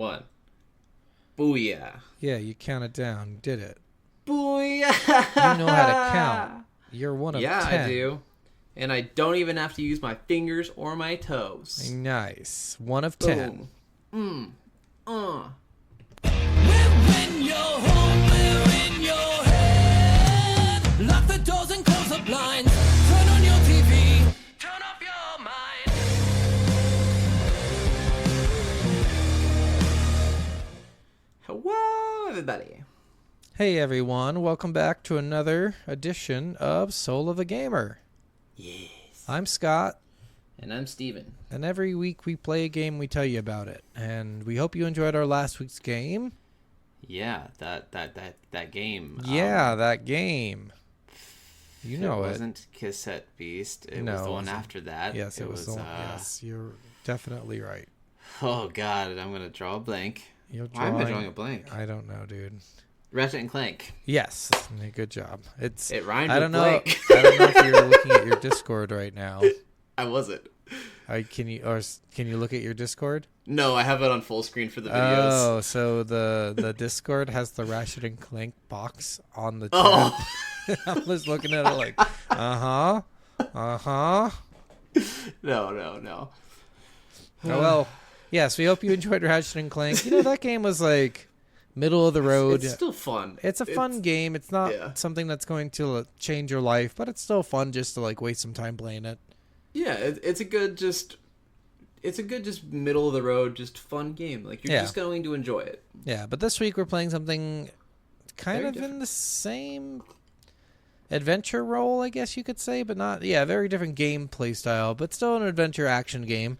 1. Booyah. Yeah, you counted down. You did it. Booyah! You know how to count. You're one of 10. Yeah, I do. And I don't even have to use my fingers or my toes. Nice. 1 of 10. Boom. When you're home, we're in your head. Lock the doors and close the blinds. Turn on your TV. Turn off your mind. Hello, everybody. Hey, everyone. Welcome back to another edition of Soul of a Gamer. Yes. I'm Scott. And I'm Steven. And every week we play a game, we tell you about it. And we hope you enjoyed our last week's game. Yeah, that game. Yeah, that game. You know it. it. Wasn't Cassette Beast. It No, was the it one wasn't. after that. Yes, it was the one. Yes, you're definitely right. Oh, God, I'm going to draw a blank. Why am I drawing a blank? I don't know, dude. Ratchet and Clank. Yes, good job. It rhymed I with don't know. blank. I don't know if you're looking at your Discord right now. I wasn't. Can you look at your Discord? No, I have it on full screen for the videos. Oh, so the Discord has the Ratchet and Clank box on the chat. Oh. I'm just looking at it like, uh-huh. No. Oh, well, yes, we hope you enjoyed Ratchet and Clank. You know, that game was like middle of the road. It's still fun. It's a fun game. It's not something that's going to change your life, but it's still fun just to like waste some time playing it. Yeah, it's a good just middle of the road, just fun game. Like you're just going to enjoy it. Yeah, but this week we're playing something kind Very of different. in the same adventure role, I guess you could say, but not. Yeah, very different gameplay style, but still an adventure action game.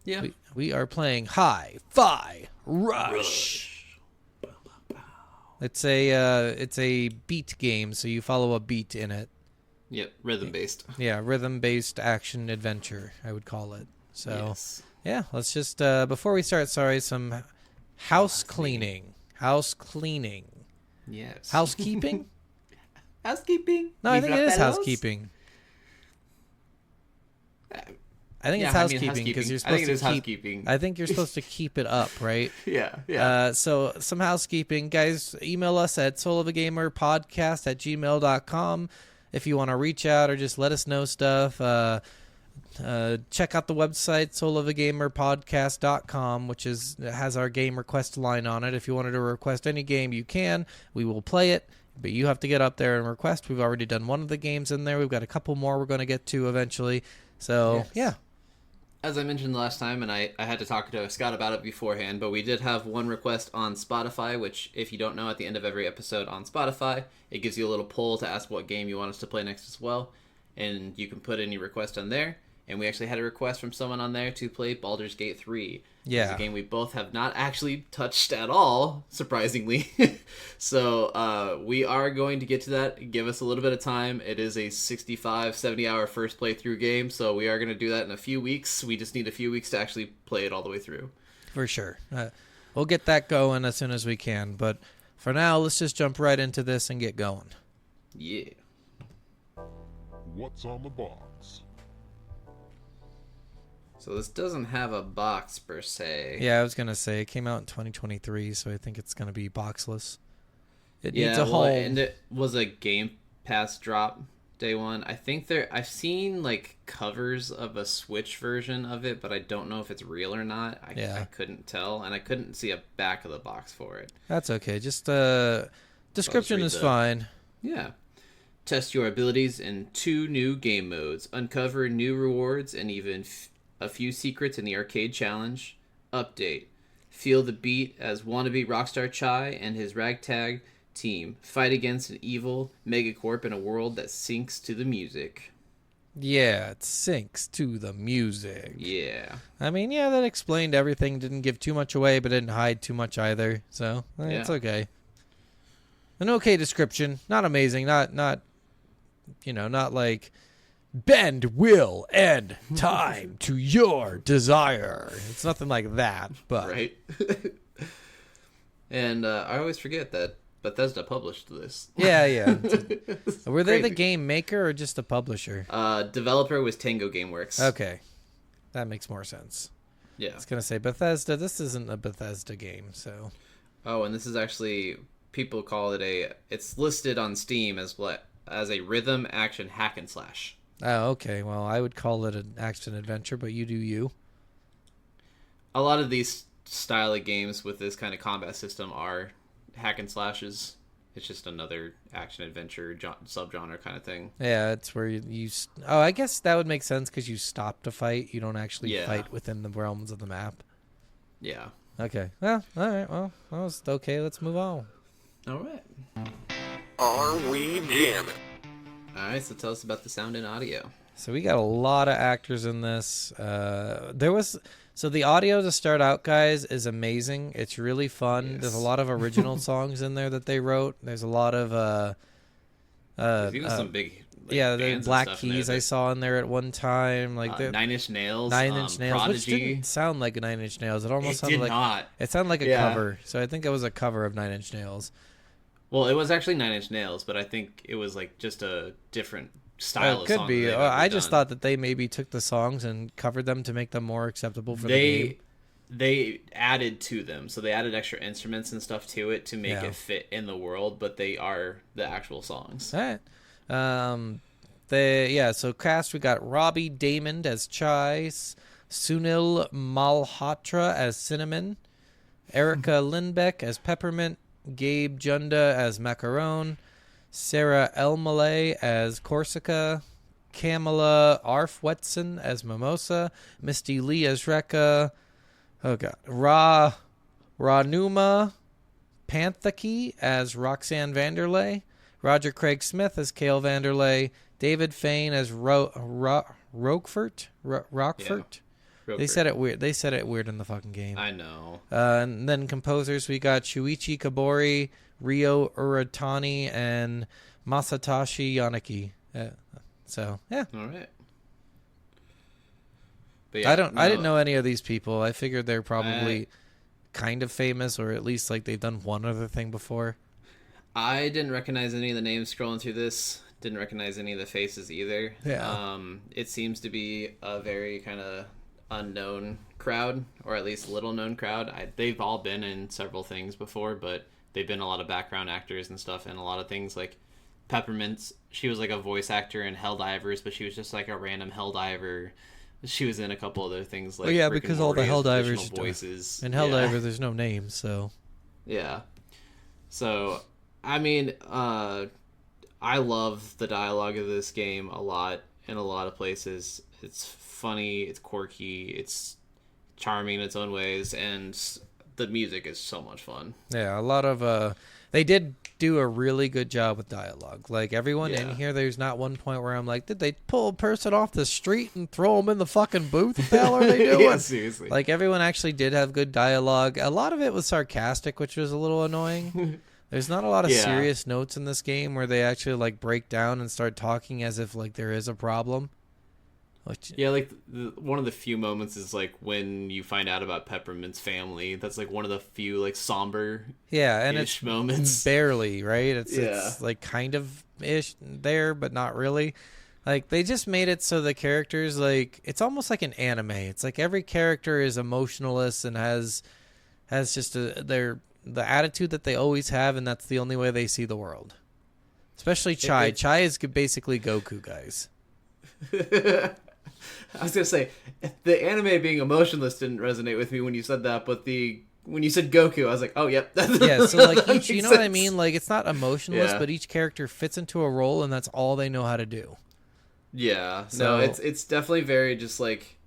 Yeah. We are playing Hi-Fi Rush. It's a beat game, so you follow a beat in it. Yep, rhythm based. Yeah, rhythm-based action adventure, I would call it. So, Yes. yeah, let's just, before we start, some house cleaning. House cleaning. Yes. Housekeeping? Housekeeping? No, I think it is Librapelos? housekeeping. I think it's housekeeping because you're supposed I think it is to keep. housekeeping. I think you're supposed to keep it up, right? Yeah. So some housekeeping, guys. Email us at soulofagamerpodcast@gmail.com if you want to reach out or just let us know stuff. Check out the website soulofagamerpodcast.com, which has our game request line on it. If you wanted to request any game, you can. We will play it, but you have to get up there and request. We've already done one of the games in there. We've got a couple more we're going to get to eventually. So, Yes. yeah. As I mentioned last time, and I had to talk to Scott about it beforehand, but we did have one request on Spotify, which, if you don't know, at the end of every episode on Spotify, it gives you a little poll to ask what game you want us to play next as well, and you can put any request on there. And we actually had a request from someone on there to play Baldur's Gate 3. Yeah. It's a game we both have not actually touched at all, surprisingly. So we are going to get to that. Give us a little bit of time. It is a 65, 70-hour first playthrough game, so we are going to do that in a few weeks. We just need a few weeks to actually play it all the way through. For sure. We'll get that going as soon as we can. But for now, let's just jump right into this and get going. Yeah. What's on the box? So this doesn't have a box per se. Yeah, I was going to say, it came out in 2023, so I think it's going to be boxless. It needs a home. And it was a Game Pass drop day one. I think I've seen like covers of a Switch version of it, but I don't know if it's real or not. I couldn't tell, and I couldn't see a back of the box for it. That's okay. Just description read is fine. Yeah. Test your abilities in 2 new game modes. Uncover new rewards and even a few secrets in the arcade challenge. Update. Feel the beat as wannabe Rockstar Chai and his ragtag team fight against an evil megacorp in a world that syncs to the music. Yeah, it syncs to the music. Yeah. I mean, yeah, that explained everything. Didn't give too much away, but didn't hide too much either. So, it's okay. An okay description. Not amazing. Not like bend will end time to your desire. It's nothing like that, but Right? And I always forget that Bethesda published this. yeah. Were they the Crazy. game maker or just the publisher? Developer was Tango Gameworks. Okay, that makes more sense. Yeah. I was gonna say Bethesda. This isn't a Bethesda game, so. Oh, and this is actually, people call it it's listed on Steam as a rhythm action hack and slash. Oh, okay. Well, I would call it an action adventure, but you do you. A lot of these style of games with this kind of combat system are hack and slashes. It's just another action adventure subgenre kind of thing. Yeah, it's where oh, I guess that would make sense because you stop to fight. You don't actually fight within the realms of the map. Yeah. Okay. Well, all right. Well, that was okay. Let's move on. All right. Are we jamming? All right, so tell us about the sound and audio. So we got a lot of actors in this. So the audio to start out, guys, is amazing. It's really fun. Yes. There's a lot of original songs in there that they wrote. There's a lot of There's even some big the bands Black and stuff in there Keys I saw in there at one time. Like Nine Inch Nails, Nine Inch Nails, which Prodigy. didn't sound like Nine Inch Nails. It almost It sounded did like not. it sounded like a Yeah. cover. So I think it was a cover of Nine Inch Nails. Well, it was actually Nine Inch Nails, but I think it was like just a different style It of could song be. that they've I ever just done. thought that they maybe took the songs and covered them to make them more acceptable for the game. They added to them, so they added extra instruments and stuff to it to make Yeah. it fit in the world, but they are the actual songs. All right. So cast, we got Robbie Damon as Chai, Sunil Malhotra as Cinnamon, Erica Lindbeck as Peppermint, Gabe Junda as Macaron, Sarah Elmaleh as Corsica, Kamala Arfwetson as Mimosa, Misty Lee as Rekka, oh god, Ranuma Panthaki as Roxanne Vanderlei, Roger Craig Smith as Cale Vanderlei, David Fain as Rockfort. Real They quick. said it weird. They said it weird in the fucking game. I know. And then composers, we got Shuichi Kabori, Ryo Uratani, and Masatoshi Yanaki. So yeah, All right. But yeah, I didn't know any of these people. I figured they're probably kind of famous, or at least like they've done one other thing before. I didn't recognize any of the names scrolling through this. Didn't recognize any of the faces either. Yeah. It seems to be a very kind of unknown crowd, or at least little known crowd. They've all been in several things before, but they've been a lot of background actors and stuff, and a lot of things like Peppermint's. She was like a voice actor in Helldivers, but she was just like a random Helldiver. She was in a couple other things like yeah, Rick and because all the Morty's Helldivers traditional voices. in Yeah. Helldiver, there's no names, so Yeah. So, I mean, I love the dialogue of this game a lot in a lot of places. It's funny, it's quirky, it's charming in its own ways, and the music is so much fun. yeah, a lot of they did do a really good job with dialogue. Like everyone in Yeah. here, there's not one point where I'm like, did they pull a person off the street and throw them in the fucking booth? What the hell are they doing? Yeah, seriously. Like everyone actually did have good dialogue. A lot of it was sarcastic, which was a little annoying. There's not a lot of Yeah. serious notes in this game where they actually like break down and start talking as if like there is a problem. Which, Yeah, like one of the few moments is like when you find out about Peppermint's family. That's like one of the few like somber yeah, and ish it's moments. barely right. It's Yeah. like kind of ish there, but not really. Like they just made it so the characters like it's almost like an anime. It's like every character is emotionless and has just the attitude that they always have, and that's the only way they see the world. Especially Chai. Chai is basically Goku, guys. I was gonna say the anime being emotionless didn't resonate with me when you said that, but when you said Goku, I was like, oh, yep. Yeah, so like That each, you makes know what I sense. mean? Like it's not emotionless, Yeah. but each character fits into a role, and that's all they know how to do. Yeah, So- no, it's definitely very just like,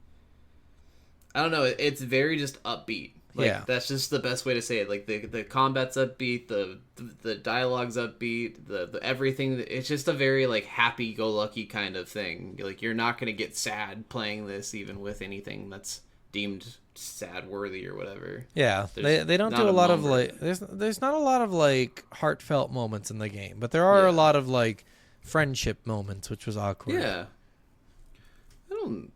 I don't know, it's very just upbeat. Like, Yeah. that's just the best way to say it. Like the combat's upbeat, the dialogue's upbeat, the everything. It's just a very like happy-go-lucky kind of thing. Like you're not gonna get sad playing this, even with anything that's deemed sad worthy or whatever. Yeah, There's they don't not do a a lot of number. like there's not a lot of like heartfelt moments in the game, but there are Yeah. a lot of like friendship moments, which was awkward. Yeah. I don't.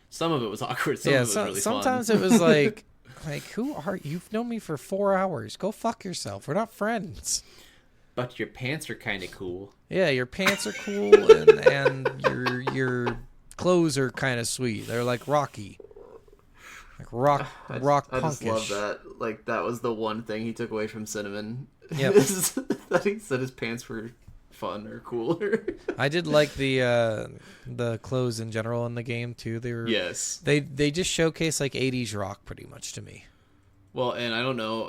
Some of it was awkward. Some yeah. of it was really Sometimes fun. it was like who are you've known me for 4 hours? Go fuck yourself. We're not friends. But your pants are kind of cool. Yeah, your pants are cool and your clothes are kind of sweet. They're like Rocky. like rock I just love punkish. that. Like, that was the one thing he took away from Cinnamon. Yep. Is that he said his pants were fun or cooler. I did like the clothes in general in the game too. They were Yes. they just showcase like 80s rock pretty much to me, Well, and I don't know.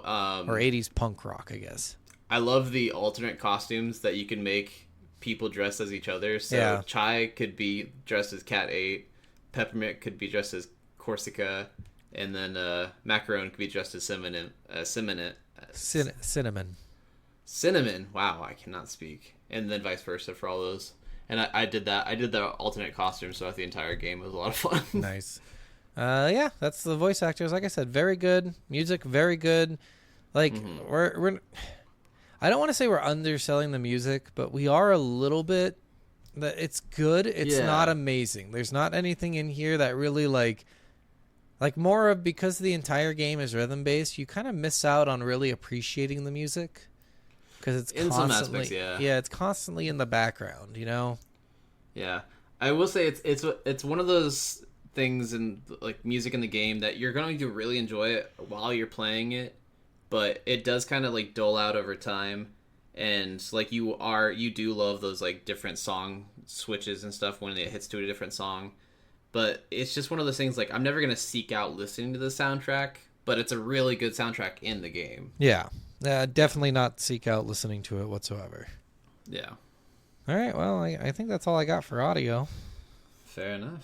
or 80s punk rock, I guess. I love the alternate costumes that you can make people dress as each other. So Yeah. Chai could be dressed as Cat 8, Peppermint could be dressed as Corsica, and then Macaron could be dressed as Cinnamon. Cinnamon. Wow, I cannot speak. And then vice versa for all those. And I did that. I did the alternate costumes throughout the entire game. It was a lot of fun. Nice. Yeah, that's the voice actors. Like I said, very good. Music, very good. Like we're I don't want to say we're underselling the music, but we are a little bit. That it's good. It's Yeah. not amazing. There's not anything in here that really like more of, because the entire game is rhythm based. You kind of miss out on really appreciating the music because it's In some constantly aspects, yeah. yeah, it's constantly in the background. You know. Yeah, I will say it's one of those things in like music in the game that you're going to really enjoy it while you're playing it, but it does kind of like dull out over time, and like you do love those like different song switches and stuff when it hits to a different song, but it's just one of those things like I'm never going to seek out listening to the soundtrack, but it's a really good soundtrack in the game. Yeah. Definitely not seek out listening to it whatsoever. Yeah, All right. Well, I think that's all I got for audio. fair enough.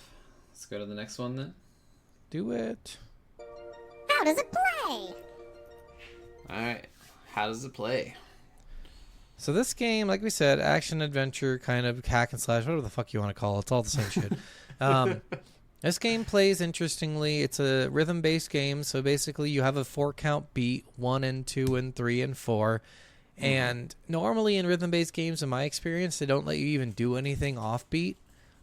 Let's go to the next one then. Do it. How does it play? All right, how does it play? So this game, like we said, action adventure kind of hack and slash, whatever the fuck you want to call it. It's all the same shit. This game plays interestingly. It's a rhythm-based game, so basically you have a 4-count beat, 1 and 2 and 3 and 4. And normally in rhythm-based games, in my experience, they don't let you even do anything off-beat.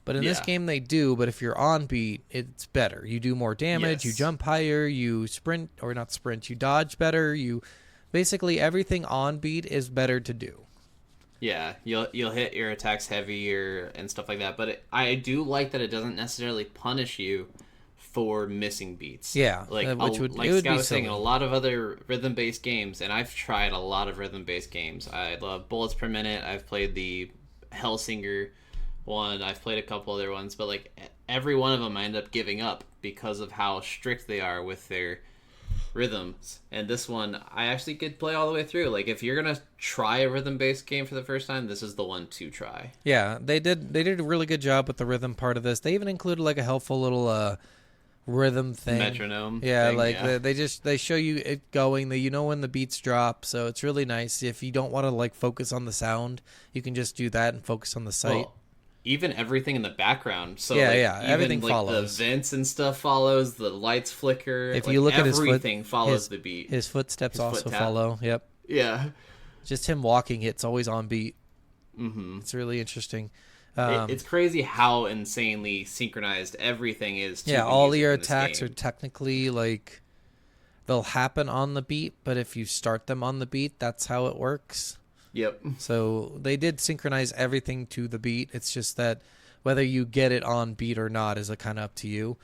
But in this Yeah. game, they do. But if you're on beat, it's better. You do more damage. You Yes. jump higher. You sprint, or not sprint. You dodge better. You basically everything on beat is better to do. Yeah, you'll hit your attacks heavier and stuff like that, but I do like that it doesn't necessarily punish you for missing beats. Yeah, like which would like it would Scott be was saying, silly. a lot of other rhythm-based games, and I've tried a lot of rhythm-based games. I love Bullets Per Minute. I've played the Hellsinger one. I've played a couple other ones, but like every one of them, I end up giving up because of how strict they are with their rhythms. And this one I actually could play all the way through. Like if you're gonna try a rhythm-based game for the first time, this is the one to try. Yeah, they did a really good job with the rhythm part of this. They even included like a helpful little rhythm thing. Metronome Yeah, thing, like yeah. they show you it going. That you know when the beats drop, so it's really nice. If you don't want to like focus on the sound, you can just do that and focus on the sight. Well, even everything in the background. So Yeah, like, yeah, even, everything like, follows. The vents and stuff follows. The lights flicker. If like, you look at his foot, everything follows his- the beat. His footsteps His foot also tap. follow. Yep, Yeah. just him walking, it's always on beat. Mm-hmm. It's really interesting. It's crazy how insanely synchronized everything is. To Yeah, the all music your in this attacks game. are technically like they'll happen on the beat, but if you start them on the beat, that's how it works. Yep. So they did synchronize everything to the beat. It's just that whether you get it on beat or not is kind of up to you.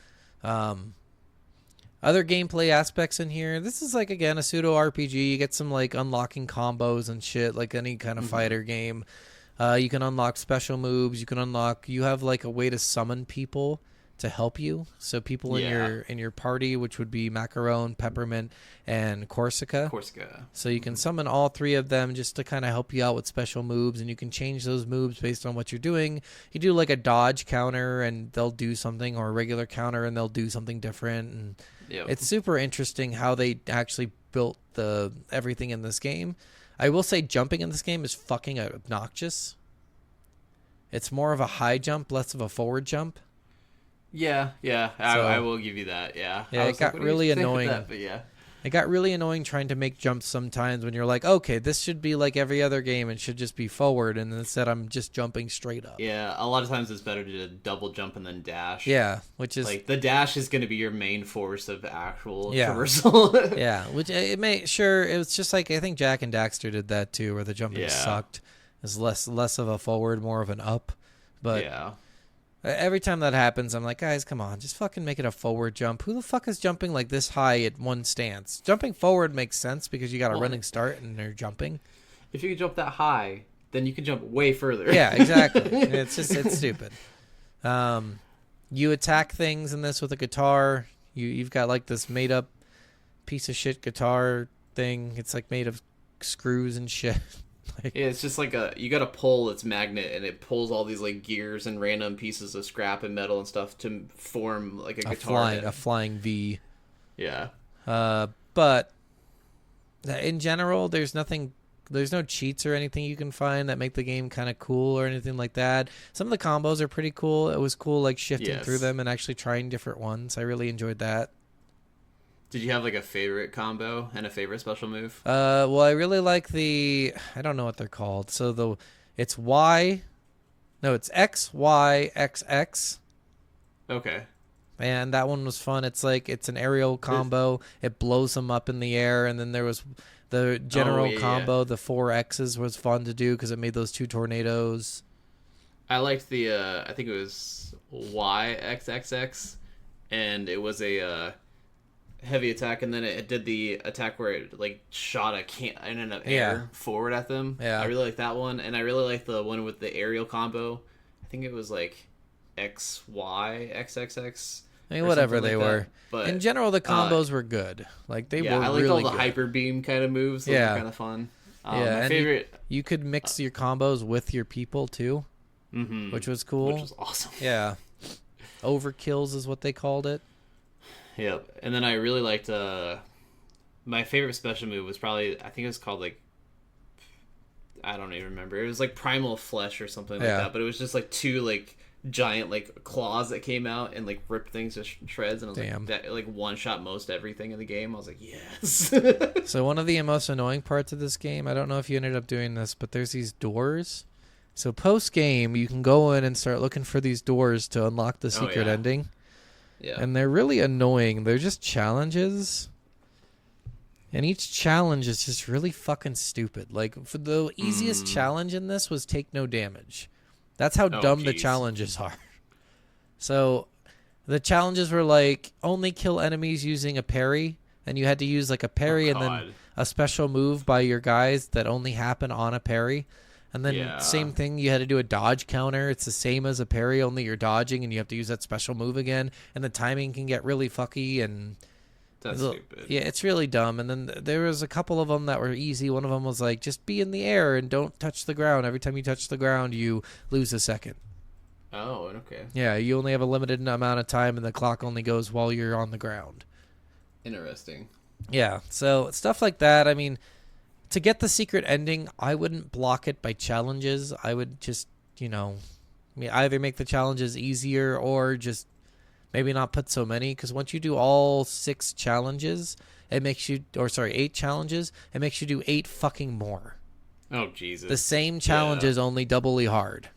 Other gameplay aspects in here. This is like, again, a pseudo RPG. You get some like unlocking combos and shit like any kind of fighter game. You can unlock special moves. You have like a way to summon people to help you. So people Yeah. in your party, which would be Macaron, Peppermint, and Corsica. Corsica. So you can summon all three of them just to kind of help you out with special moves, and you can change those moves based on what you're doing. You do like a dodge counter, and they'll do something, or a regular counter, and they'll do something different. And Yep. it's super interesting how they actually built the everything in this game. I will say jumping in this game is fucking obnoxious. It's more of a high jump, less of a forward jump. Yeah. So- I will give you that. Yeah. Yeah, I it was got what do you really think of annoying. that? But yeah. It got really annoying trying to make jumps sometimes when you're like, okay, this should be like every other game. It should just be forward. And instead I'm just jumping straight up. Yeah. A lot of times it's better to double jump and then dash. Yeah, which is Like the dash is going to be your main force of actual Yeah. traversal. yeah, which it may sure it was just like I think Jack and Daxter did that too, where the jumping Yeah. sucked. It's less of a forward, more of an up. But Yeah. Every time that happens, I'm like, guys, come on, just fucking make it a forward jump. Who the fuck is jumping like this high at one stance? Jumping forward makes sense because you got a running start and they're jumping. If you can jump that high, then you can jump way further. Yeah, exactly. It's stupid. You attack things in this with a guitar. You've got like this made up piece of shit guitar thing. It's like made of screws and shit. Yeah, it's just like you got a pull that's magnet, and it pulls all these like gears and random pieces of scrap and metal and stuff to form like a guitar head. A flying V. Yeah. But in general, there's no cheats or anything you can find that make the game kind of cool or anything like that. Some of the combos are pretty cool. It was cool like shifting through them and actually trying different ones. I really enjoyed that. Did you have like a favorite combo and a favorite special move? Well, I really like I don't know what they're called. So it's X, Y, X, X. Okay. And that one was fun. It's an aerial combo. It blows them up in the air. And then there was the general combo. The 4 X's was fun to do because it made those 2 tornadoes. I liked the, I think it was YXXX. And it was a heavy attack. And then it did the attack where it like shot a can in an air forward at them. Yeah. I really like that one. And I really like the one with the aerial combo. I think it was like XYXXX. I mean, whatever they were. But in general, the combos were good. Like they were I liked really all the good. hyper beam kind of moves. Those were kind of fun. My favorite. You could mix your combos with your people too, which was cool. Which was awesome. Yeah, overkills is what they called it. Yep. And then I really liked. My favorite special move was probably, I think it was called like, I don't even remember. It was like Primal Flesh or something like that. But it was just like 2 like giant like claws that came out and like ripped things to shreds, and I was like, that like one shot most everything in the game. I was like, yes. So one of the most annoying parts of this game, I don't know if you ended up doing this, but there's these doors. So post game, you can go in and start looking for these doors to unlock the secret ending. Yeah. And they're really annoying. They're just challenges. And each challenge is just really fucking stupid. Like, for the easiest challenge in this was take no damage. That's how dumb the challenges are. So the challenges were like only kill enemies using a parry, and you had to use like a parry and then a special move by your guys that only happen on a parry. And then same thing, you had to do a dodge counter. It's the same as a parry, only you're dodging and you have to use that special move again. And the timing can get really fucky and that's stupid. Yeah, it's really dumb. And then there was a couple of them that were easy. One of them was like, just be in the air and don't touch the ground. Every time you touch the ground, you lose a second. Oh, okay. Yeah, you only have a limited amount of time, and the clock only goes while you're on the ground. Interesting. Yeah, so stuff like that. I mean, to get the secret ending, I wouldn't block it by challenges. I would just, either make the challenges easier or just maybe not put so many, because once you do all 6 challenges, it makes you, 8 challenges, it makes you do 8 fucking more. Oh, Jesus. The same challenge is only doubly hard.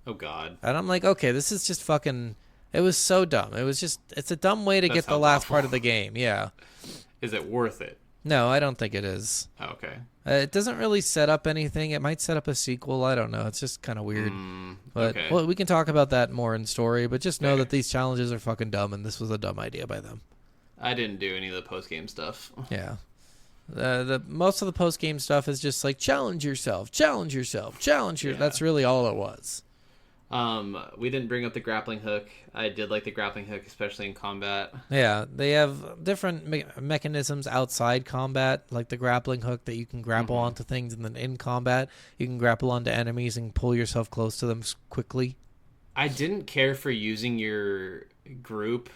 Oh, God. And I'm like, okay, this is just fucking, it was so dumb. It's a dumb way to get the last part of the game, yeah. Is it worth it? No, I don't think it is. Oh, okay. It doesn't really set up anything. It might set up a sequel. I don't know. It's just kind of weird. But well, we can talk about that more in story. But just know that these challenges are fucking dumb, and this was a dumb idea by them. I didn't do any of the post game stuff. Yeah. The most of the post game stuff is just like challenge yourself. That's really all it was. We didn't bring up the grappling hook. I did like the grappling hook, especially in combat. Yeah, they have different mechanisms outside combat, like the grappling hook that you can grapple onto things, and then in combat, you can grapple onto enemies and pull yourself close to them quickly. I didn't care for using your group,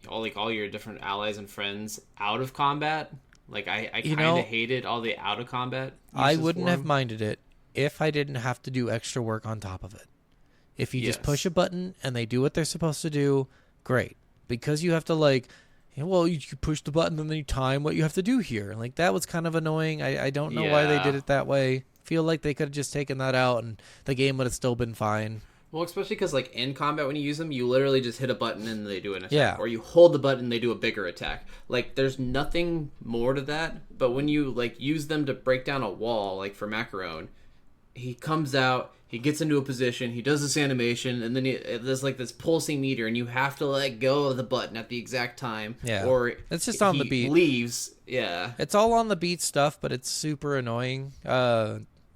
all your different allies and friends out of combat. Like, I kind of hated all the out of combat uses. I wouldn't have minded it if I didn't have to do extra work on top of it. If you just push a button and they do what they're supposed to do, great. Because you have to you push the button and then you time what you have to do here. Like, that was kind of annoying. I don't know why they did it that way. Feel like they could have just taken that out and the game would have still been fine. Well, especially because, like, in combat, when you use them, you literally just hit a button and they do an attack. Yeah. Or you hold the button and they do a bigger attack. Like, there's nothing more to that. But when you, like, use them to break down a wall, like for Macaron, he comes out, he gets into a position, he does this animation, and then there's like this pulsing meter, and you have to let go of the button at the exact time. Yeah. Or It's just on the he beat. leaves. Yeah. It's all on the beat stuff, but it's super annoying.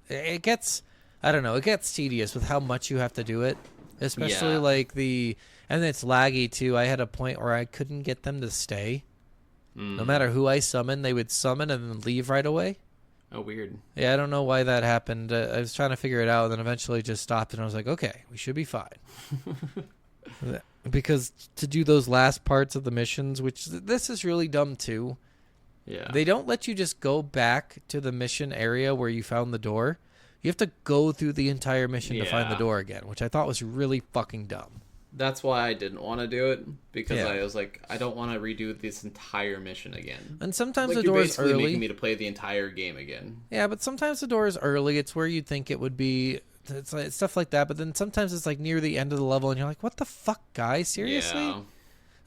It gets, I don't know, it gets tedious with how much you have to do it, especially Yeah. like and it's laggy too. I had a point where I couldn't get them to stay. No matter who I summoned, they would summon and then leave right away. Oh, weird. Yeah, I don't know why that happened. I was trying to figure it out, and then eventually it just stopped, and I was like, okay, we should be fine. Because to do those last parts of the missions, which this is really dumb too, Yeah. they don't let you just go back to the mission area where you found the door. You have to go through the entire mission to find the Yeah. door again, which I thought was really fucking dumb. That's why I didn't want to do it, because Yeah. I was like, I don't want to redo this entire mission again. And sometimes Like, the you're door is basically early. making me to play the entire game again. Yeah, but sometimes the door is early. It's where you'd think it would be. It's like stuff like that. But then sometimes it's like near the end of the level, and you're like, "What the fuck, guys? Seriously?" Yeah.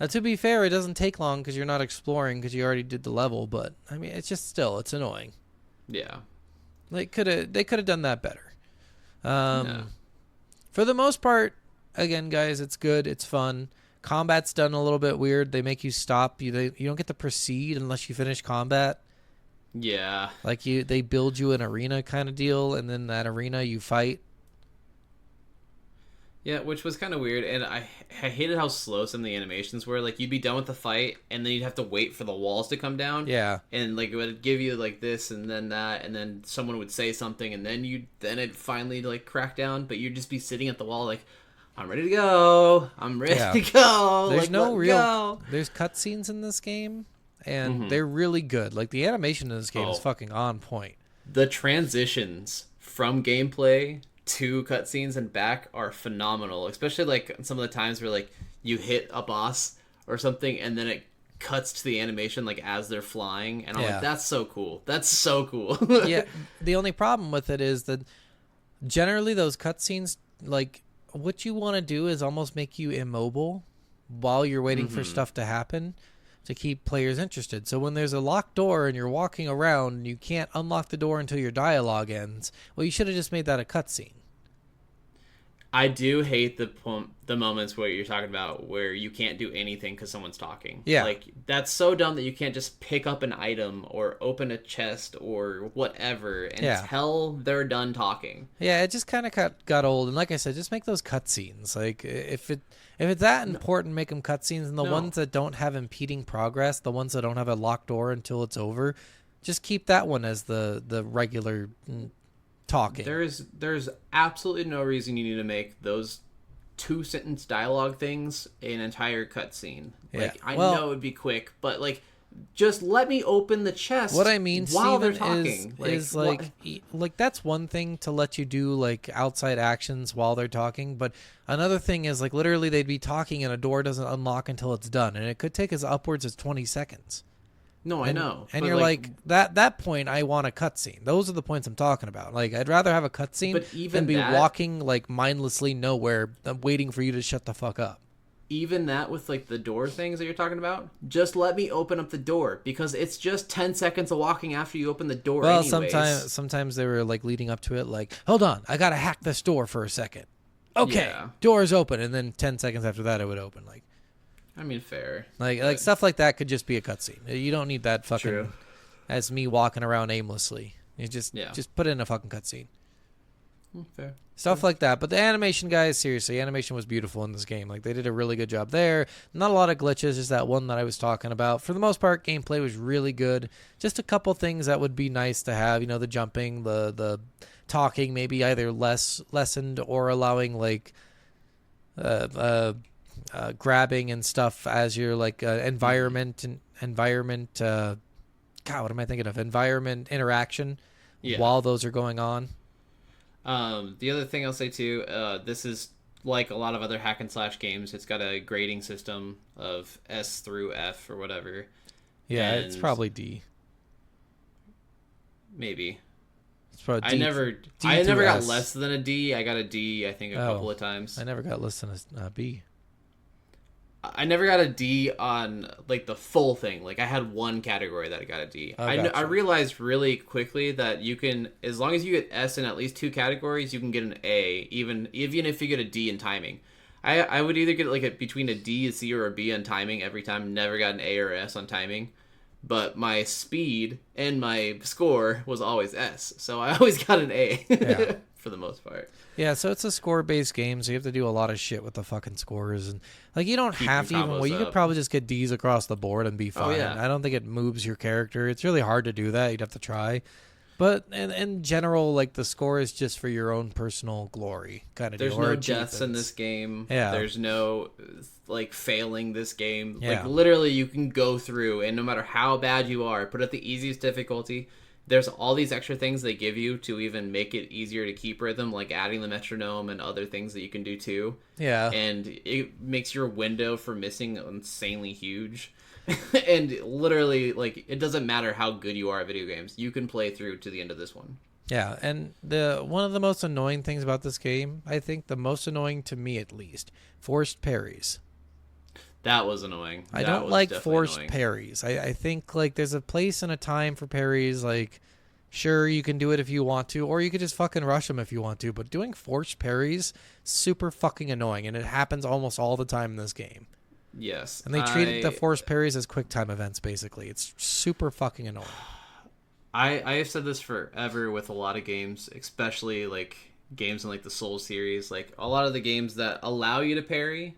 Now, to be fair, it doesn't take long because you're not exploring because you already did the level. But I mean, it's just still, it's annoying. Yeah. They could have done that better. No. For the most part, again, guys, it's good. It's fun. Combat's done a little bit weird. They make you stop. You don't get to proceed unless you finish combat. Yeah. Like they build you an arena kind of deal, and then that arena you fight. Yeah, which was kind of weird, and I hated how slow some of the animations were. Like, you'd be done with the fight, and then you'd have to wait for the walls to come down. Yeah. And, like, it would give you, like, this and then that, and then someone would say something, and then it'd finally, like, crack down, but you'd just be sitting at the wall, like, I'm ready to go. I'm ready Yeah. to go. There's like, no let real. go. There's cutscenes in this game, and they're really good. Like the animation in this game is Oh. fucking on point. The transitions from gameplay to cutscenes and back are phenomenal, especially like some of the times where like you hit a boss or something and then it cuts to the animation like as they're flying, and I'm Yeah. like, that's so cool. That's so cool. Yeah. The only problem with it is that generally those cutscenes, like what you want to do is almost make you immobile while you're waiting for stuff to happen to keep players interested. So when there's a locked door and you're walking around and you can't unlock the door until your dialogue ends, well, you should have just made that a cutscene. I do hate the moments where you're talking about where you can't do anything because someone's talking. Yeah. Like, that's so dumb that you can't just pick up an item or open a chest or whatever until they're done talking. Yeah, it just kind of got old. And like I said, just make those cutscenes. Like if it's that important, make them cutscenes. And the No. ones that don't have impeding progress, the ones that don't have a locked door until it's over, just keep that one as the regular talking. There's absolutely no reason you need to make those 2-sentence dialogue things an entire cutscene. Like, Yeah. I Well- know it'd be quick, but like, just let me open the chest. What I mean, while they're Steven, talking is what- like that's one thing to let you do like outside actions while they're talking, but another thing is like literally they'd be talking and a door doesn't unlock until it's done, and it could take as upwards as 20 seconds. No, I And, know. and but, you're like that point. I want a cutscene. Those are the points I'm talking about. Like I'd rather have a cutscene But even than be that- walking like mindlessly nowhere, waiting for you to shut the fuck up. even that with like the door things that you're talking about, just let me open up the door, because it's just 10 seconds of walking after you open the door. Well, anyways. sometimes they were like leading up to it, like, hold on, I gotta hack this door for a second. Okay, Yeah. door's open, and then 10 seconds after that, it would open. I mean, fair. Like stuff like that could just be a cutscene. You don't need that fucking True. as me walking around aimlessly. You just put in a fucking cutscene. Fair. Stuff like that. But the animation, guys, seriously, animation was beautiful in this game. Like, they did a really good job there. Not a lot of glitches, just that one that I was talking about. For the most part, gameplay was really good. Just a couple things that would be nice to have. You know, the jumping, the talking, maybe either lessened or allowing, like, grabbing and stuff as your, like, environment, God, what am I thinking of? Environment interaction while those are going on. The other thing I'll say too, this is like a lot of other hack and slash games. It's got a grading system of S through F or whatever. Yeah, it's And probably D. Maybe. It's probably I D. never through got S. less than a D. I got a D, I think, a couple of times. I never got less than a B. I never got a D on like the full thing. Like I had one category that I got a D. Oh, I gotcha. realized really quickly that you can, as long as you get S in at least 2 categories, you can get an A, even if you get a D in timing. I would either get like between a D, a C, or a B on timing every time. Never got an A or S on timing. But my speed and my score was always S, so I always got an A Yeah. for the most part. Yeah, so it's a score-based game, so you have to do a lot of shit with the fucking scores, and like you don't Keep have to your even. combos Well, you could up. probably just get D's across the board and be fine. yeah. I don't think it moves your character. It's really hard to do that. You'd have to try. But in general, like the score is just for your own personal glory, kind of. There's deal, no or deaths in achievements. this game. Yeah. There's no like failing this game. Yeah. Like literally you can go through and no matter how bad you are, put at the easiest difficulty. There's all these extra things they give you to even make it easier to keep rhythm, like adding the metronome and other things that you can do too. Yeah. And it makes your window for missing insanely huge. And literally, like, it doesn't matter how good you are at video games. You can play through to the end of this one. Yeah, and the one of the most annoying things about this game, I think the most annoying to me at least, forced parries. That was annoying. I That don't was like definitely forced annoying. parries. I think like there's a place and a time for parries. Like, sure, you can do it if you want to, or you could just fucking rush them if you want to. But doing forced parries, super fucking annoying, and it happens almost all the time in this game. Yes. And they treated the forced parries as quick time events, basically. It's super fucking annoying. I have said this forever with a lot of games, especially like games in like the Souls series. Like a lot of the games that allow you to parry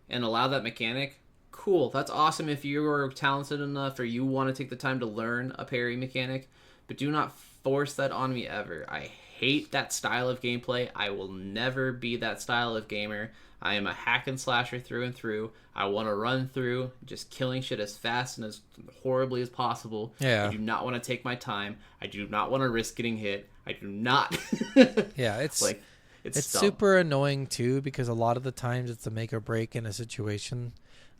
and allow that mechanic, cool. That's awesome if you are talented enough or you want to take the time to learn a parry mechanic, but do not force that on me ever. I hate that style of gameplay. I will never be that style of gamer. I am a hack and slasher through and through. I want to run through, just killing shit as fast and as horribly as possible. Yeah. I do not want to take my time. I do not want to risk getting hit. I do not. Yeah, it's like it's dumb. super annoying too because a lot of the times it's a make or break in a situation.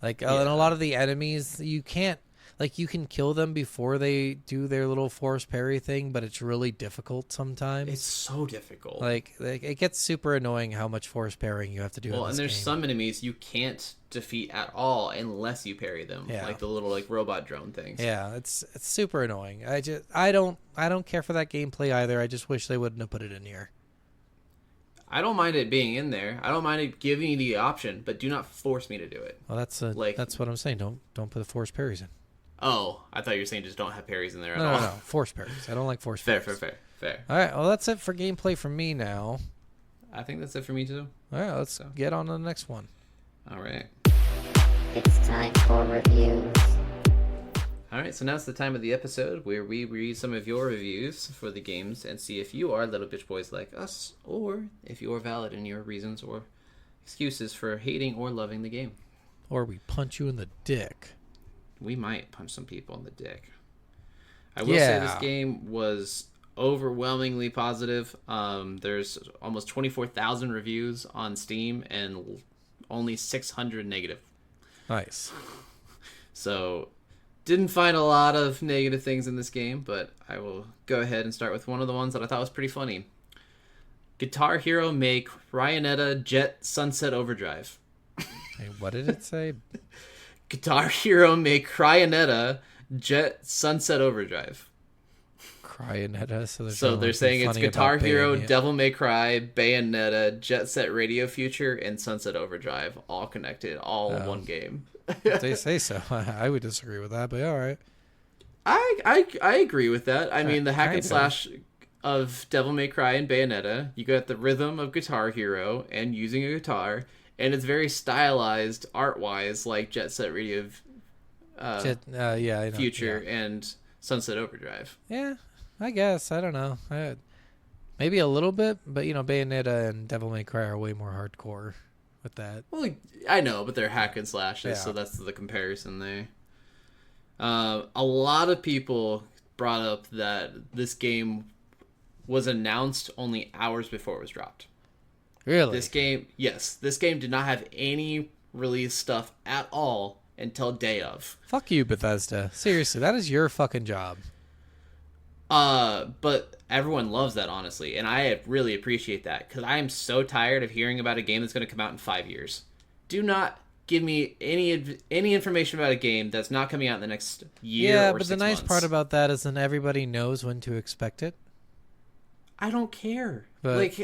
Like and Yeah. a lot of the enemies you can't like you can kill them before they do their little force parry thing, but it's really difficult sometimes. It's so difficult. like it gets super annoying how much force parrying you have to do. Well, in this and there's game. some enemies you can't defeat at all unless you parry them. Yeah. Like the little like robot drone things. Yeah, it's super annoying. I don't care for that gameplay either. I just wish they wouldn't have put it in here. I don't mind it being in there. I don't mind it giving you the option, but do not force me to do it. Well, that's Like- that's what I'm saying. Don't put the force parries in. Oh, I thought you were saying just don't have parries in there at No, all. no, no, force parries. I don't like force Fair, parries. fair. All right, well that's it for gameplay from me now. I think that's it for me too. All right, let's get on to the next one. All right. It's time for reviews. All right, so now it's the time of the episode where we read some of your reviews for the games and see if you are little bitch boys like us or if you are valid in your reasons or excuses for hating or loving the game. Or we punch you in the dick. We might punch some people in the dick. I will say this Yeah. game was overwhelmingly positive. There's almost 24,000 reviews on Steam and only 600 negative. Nice. So, didn't find a lot of negative things in this game, but I will go ahead and start with one of the ones that I thought was pretty funny. Guitar Hero make Ryanetta Jet Sunset Overdrive. Hey, what did it say? Guitar Hero make Ryanetta Jet Sunset Overdrive. Crionetta. So they're saying it's Guitar Hero, Bayonetta. Devil May Cry, Bayonetta, Jet Set Radio Future, and Sunset Overdrive, all connected, all in one game. They say so. I would disagree with that, but all right. I agree with that. I mean, the hack and Kinda. slash of Devil May Cry and Bayonetta, you got the rhythm of Guitar Hero and using a guitar, and it's very stylized art-wise, like Jet Set Radio Yeah, I know. Future and Sunset Overdrive. Yeah, I guess. I don't know. Maybe a little bit, but Bayonetta and Devil May Cry are way more hardcore with that. Well, I know, but they're hack and slashes, Yeah. so that's the comparison there. A lot of people brought up that this game was announced only hours before it was dropped. Really? This game did not have any release stuff at all until day of. Fuck you, Bethesda. Seriously, that is your fucking job. But everyone loves that, honestly, and I really appreciate that because I am so tired of hearing about a game that's going to come out in 5 years. Do not give me any information about a game that's not coming out in the next year. Yeah, or but the 6 nice months. part about that is then everybody knows when to expect it. I don't care. But-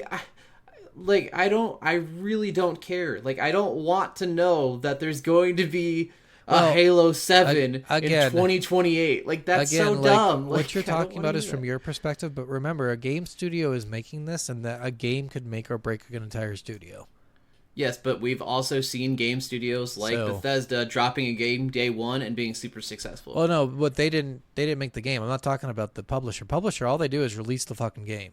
I really don't care. Like, I don't want to know that there's going to be a Well, Halo 7 again- in 2028. Like, that's so Again, dumb. what Like, you're I don't talking wanna about do is from that. your perspective, but remember, a game studio is making this, and that a game could make or break an entire studio. Yes, but we've also seen game studios like So- Bethesda dropping a game day one and being super successful. Well, no, but they didn't make the game. I'm not talking about the publisher. Publisher, all they do is release the fucking game.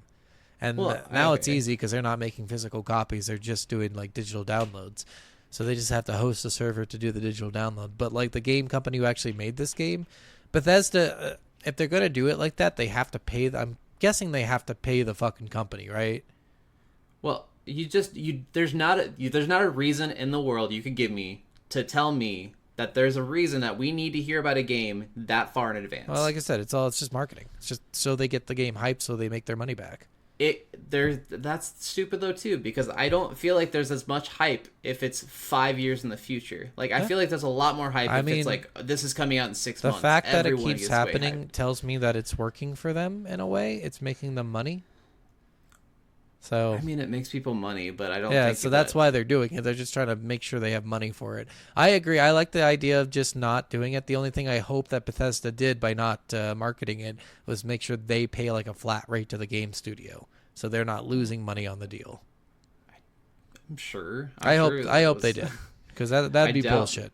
And Well, now it's okay. easy because they're not making physical copies. They're just doing like digital downloads. So they just have to host a server to do the digital download. But like the game company who actually made this game, Bethesda, if they're going to do it like that, they have to pay. I'm guessing they have to pay the fucking company, right? Well, there's not a reason in the world you could give me to tell me that there's a reason that we need to hear about a game that far in advance. Well, like I said, it's just marketing. It's just so they get the game hyped so they make their money back. That's stupid though too, because I don't feel like there's as much hype if it's 5 years in the future. Like, I feel like there's a lot more hype if it's like, this is coming out in 6 The months. fact that it Everyone keeps gets way happening hyped. tells me that it's working for them in a way. It's making them money. So I mean, it makes people money, but I don't. yeah, think so that's that- why they're doing it. They're just trying to make sure they have money for it. I agree. I like the idea of just not doing it. The only thing I hope that Bethesda did by not marketing it was make sure they pay like a flat rate to the game studio, so they're not losing money on the deal. I'm sure. I I'm hope sure I that hope they was- did, because that'd be doubt- bullshit.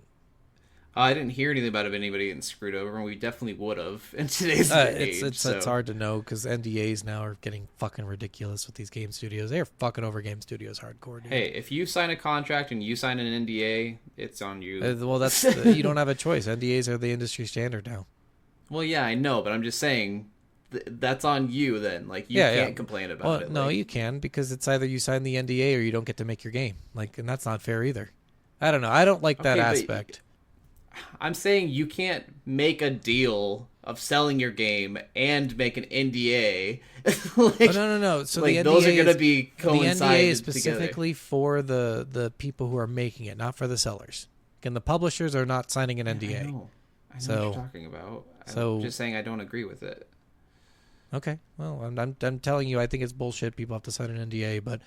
I didn't hear anything about anybody getting screwed over, and we definitely would have in today's age. It's so. hard to know because NDAs now are getting fucking ridiculous with these game studios. They're fucking over game studios hardcore, dude. Hey, if you sign a contract and you sign an NDA, it's on you. Well, that's you don't have a choice. NDAs are the industry standard now. Well, yeah, I know, but I'm just saying that's on you then. Like, you Yeah, can't yeah. complain about Well, it. no, like, you can because it's either you sign the NDA or you don't get to make your game. Like, and that's not fair either. I don't know. I don't like that Okay, but- aspect. I'm saying you can't make a deal of selling your game and make an NDA. like, No. So like, the NDA those are going to is- be the coincided NDA is together. specifically for the people who are making it, not for the sellers. And the publishers are not signing an NDA. I know what So- you're talking about. so- I'm just saying I don't agree with it. Okay. Well, I'm telling you, I think it's bullshit. People have to sign an NDA, but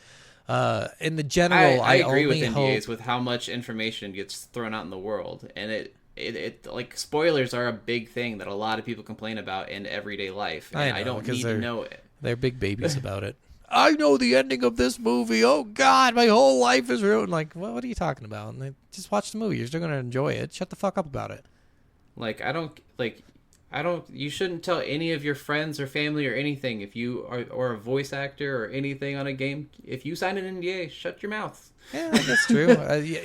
in the general, I agree with only NDAs hope. with how much information gets thrown out in the world, and it like spoilers are a big thing that a lot of people complain about in everyday life. And I know, don't 'cause need to they're- know it. They're big babies about it. I know the ending of this movie. Oh God, my whole life is ruined. Like, what are you talking about? And they, just watch the movie. You're still gonna enjoy it. Shut the fuck up about it. Like, I don't. You shouldn't tell any of your friends or family or anything if you are or a voice actor or anything on a game. If you sign an NDA, shut your mouth. Yeah, that's true.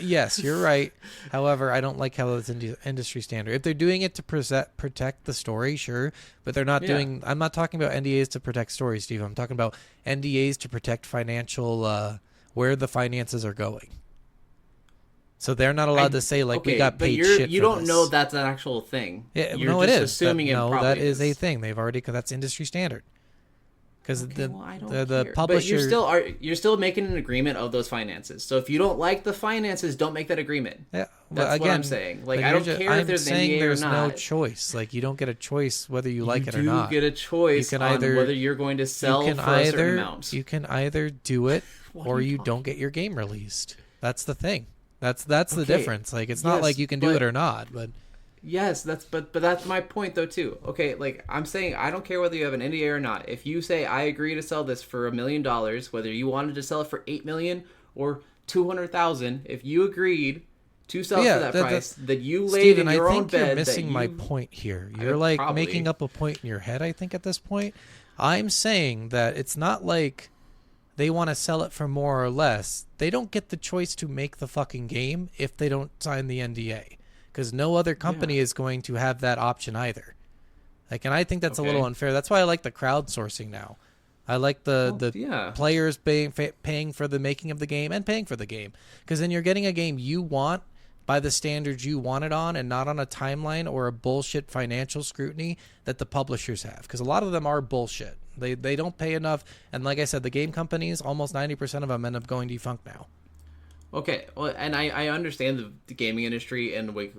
Yes, you're right. However, I don't like how that's industry standard. If they're doing it to protect the story, sure, but they're not Yeah. doing. I'm not talking about NDAs to protect stories, Steve. I'm talking about NDAs to protect financial, where the finances are going. So they're not allowed to say like we got paid shit. You for don't this. know that's an actual thing. Yeah, You're no, it just is. assuming it no, probably that is a thing. They've already that's industry standard. Because Okay, well, I don't the care. publisher, But you're still making an agreement of those finances. So if you don't like the finances, don't make that agreement. yeah, That's what I'm saying. Like, I don't care if there's an NDA or there's no not. choice. Like you don't get a choice whether you like it or You not. do get a choice You can on either- whether you're going to sell you can for a certain either amount. you can either do it What or are you you talking- don't get your game released. That's the thing. That's the Okay, difference. Like it's not yes, like you can do but- it or not. But Yes, but that's my point though too. Okay, like I'm saying, I don't care whether you have an NDA or not. If you say I agree to sell this for $1 million, whether you wanted to sell it for $8 million or 200,000, if you agreed to sell Yeah, for that price, that you laid Steven, in your I own think bed, you're that missing my you- point here. I You're like probably- making up a point in your head, I think, at this point. I'm saying that it's not like they want to sell it for more or less. They don't get the choice to make the fucking game if they don't sign the NDA. Because no other company is going to have that option either. Like, and I think that's a little Okay. unfair. That's why I like the crowdsourcing now. I like the yeah. players paying for the making of the game and paying for the game. Because then you're getting a game you want by the standards you want it on and not on a timeline or a bullshit financial scrutiny that the publishers have. Because a lot of them are bullshit. They don't pay enough. And like I said, the game companies, almost 90% of them end up going defunct now. Okay, well, and I understand the gaming industry and like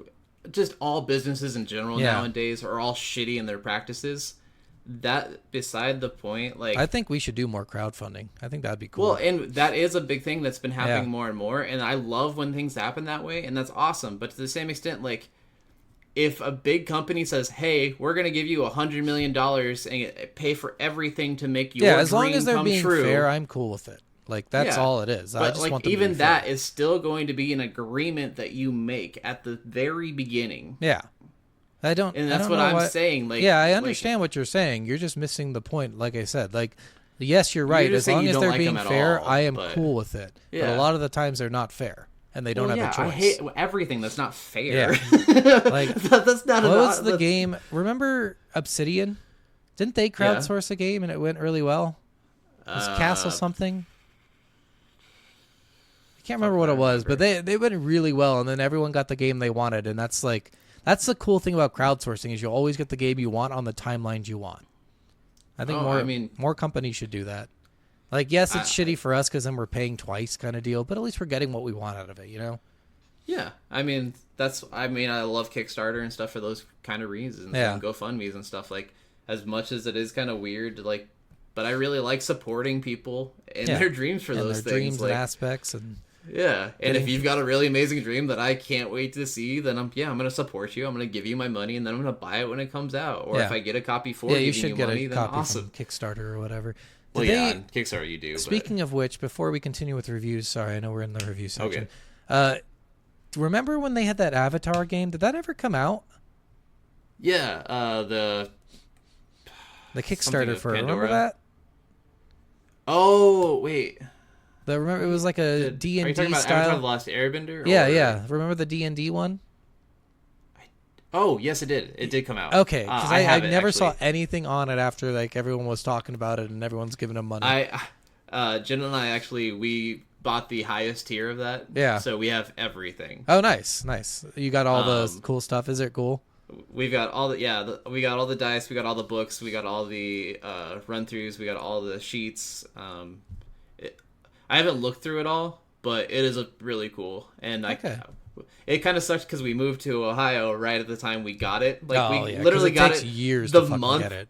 just all businesses in general Yeah. nowadays are all shitty in their practices. That beside the point, like I think we should do more crowdfunding. I think that'd be cool. well, and that is a big thing that's been happening Yeah. more and more, and I love when things happen that way, and that's awesome. But to the same extent, like if a big company says, "Hey, we're gonna give you $100 million and pay for everything to make your yeah, as long dream as they're come being true," fair, I'm cool with it. Like that's Yeah. all it is. I But just like want them to even be fair. that is still going to be an agreement that you make at the very beginning, Yeah. I don't. and I that's don't what know I'm why- saying. Like, yeah, I like, understand what you're saying. You're just missing the point. Like I said, like yes, you're right. just As saying long you as don't they're like being them at fair, all, I am but- cool with it. But Yeah. a lot of the times they're not fair, and they don't well, have yeah, a choice. I hate everything that's not fair. Yeah. Like, that's not. What an- was the that's- game? Remember Obsidian? Didn't they crowdsource a game and it went really well? It was Castle something. I can't remember what it was, but they went really well, and then everyone got the game they wanted, and that's the cool thing about crowdsourcing is you always get the game you want on the timelines you want. I think more companies should do that. Like, yes, it's shitty for us because then we're paying twice kind of deal, but at least we're getting what we want out of it, you know? Yeah, I mean I love Kickstarter and stuff for those kind of reasons. Yeah. And GoFundMe's and stuff. Like, as much as it is kind of weird, like, but I really like supporting people in Yeah. their dreams for And those their things. dreams Like, and aspects, and yeah, and if Getting- you've got a really amazing dream that I can't wait to see, then I'm gonna support you. I'm gonna give you my money, and then I'm gonna buy it when it comes out. Or Yeah. if I get a copy for yeah, you giving should get money, a then copy awesome. from Kickstarter or whatever. Well, Did yeah, they- on Kickstarter you do. Speaking of which, before we continue with reviews, sorry, I know we're in the review section. Okay. Remember when they had that Avatar game? Did that ever come out? but yeah, the Kickstarter of for it. Remember Pandora? that? oh wait, Remember it was like a D are you and talking D about Avatar: The style. Last Airbender? Yeah, or- yeah. Remember the D&D one? Oh yes, it did. It did come out. Okay, because I have it, never saw actually. anything on it after like everyone was talking about it and everyone's giving them money. Jen and I actually we bought the highest tier of that. Yeah. So we have everything. Oh, nice. You got all the Um, cool stuff. Is it cool? We've got all we got all the dice, we got all the books, we got all the run throughs, we got all the sheets. I haven't looked through it all, but it is really cool, and Okay. it kind of sucks because we moved to Ohio right at the time we got it. Like Oh, we yeah, 'cause literally it got takes it years the to fucking month. get it.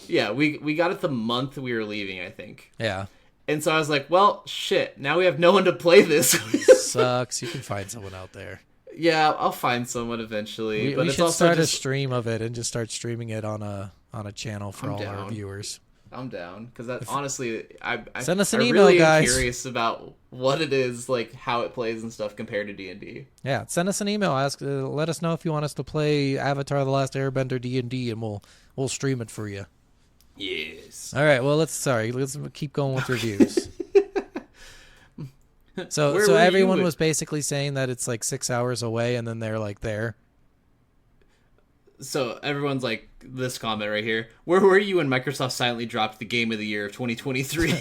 Yeah, we got it the month we were leaving, I think. Yeah. And so I was like, well, shit, now we have no one to play this with. Sucks. You can find someone out there. Yeah, I'll find someone eventually. We, but we it's should also start a just, stream of it and just start streaming it on a channel for I'm all our down. viewers. I'm down because that honestly, I Send us an I email, really am guys. curious about what it is, like how it plays and stuff compared to D&D. Yeah, send us an email. Let us know if you want us to play Avatar: The Last Airbender D&D, and we'll stream it for you. Yes. All right. Well, let's keep going with reviews. So Where were you everyone with- was basically saying that it's like 6 hours away, and then they're like there. So everyone's like this comment right here. Where were you when Microsoft silently dropped the Game of the Year of 2023?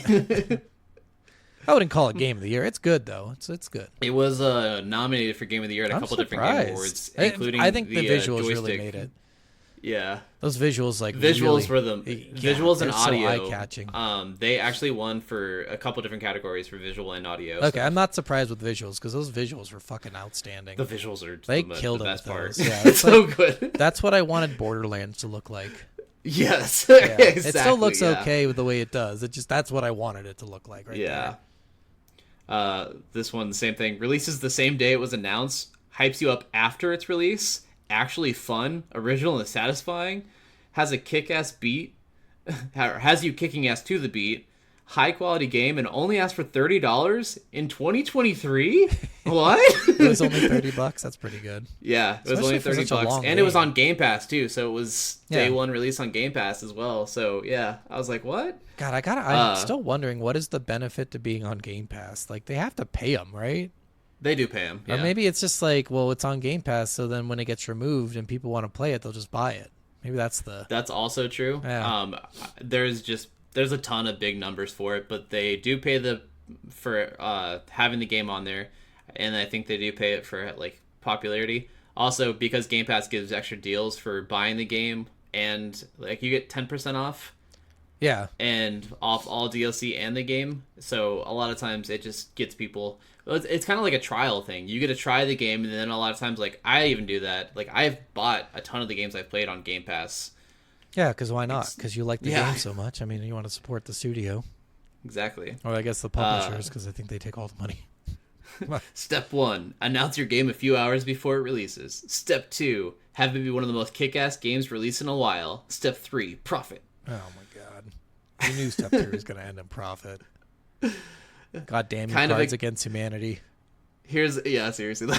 I wouldn't call it Game of the Year. It's good though. It's good. It was nominated for Game of the Year at a I'm couple different Game surprised. Awards, I- including I think the visuals joystick. really made it. Yeah. Those visuals, like Visuals really, were the yeah, visuals and they're so audio. eye-catching. They actually won for a couple different categories for visual and audio. Okay, so I'm not surprised with visuals because those visuals were fucking outstanding. the visuals are They the, killed the it best with part. those. Yeah, it's it's so good. That's what I wanted Borderlands to look like. Yes, Yeah. exactly. It still looks yeah. okay with the way it does. That's what I wanted it to look like right Yeah. there. This one, the same thing. Releases the same day it was announced. Hypes you up after its release. Actually fun, original, and satisfying. Has a kick-ass beat. Has you kicking ass to the beat. High quality game and only asked for $30 in 2023. What? It was only $30. That's pretty good. Yeah, it was Especially only for $30 such a long and it was game. on Game Pass too. So it was day Yeah. one release on Game Pass as well. So yeah, I was like, what? God, I'm still wondering what is the benefit to being on Game Pass? Like they have to pay them, right? They do pay him. Or maybe it's just like, well, it's on Game Pass, so then when it gets removed and people want to play it, they'll just buy it. Maybe that's the That's also true. Yeah. There's a ton of big numbers for it, but they do pay for having the game on there, and I think they do pay it for like popularity. Also, because Game Pass gives extra deals for buying the game, and like you get 10% off Yeah. and off all DLC and the game. So a lot of times it just gets people. It's kind of like a trial thing. You get to try the game, and then a lot of times, like I even do that. Like I've bought a ton of the games I've played on Game Pass. Yeah, because why not? Because you like the Yeah. game so much. I mean, you want to support the studio. Exactly. Or I guess the publishers, because I think they take all the money. Step 1: announce your game a few hours before it releases. Step 2: have it be one of the most kick-ass games released in a while. Step 3: profit. Oh my god. The new step 3 is going to end in profit. God damn you, Kind of Cards a- Against Humanity. Seriously.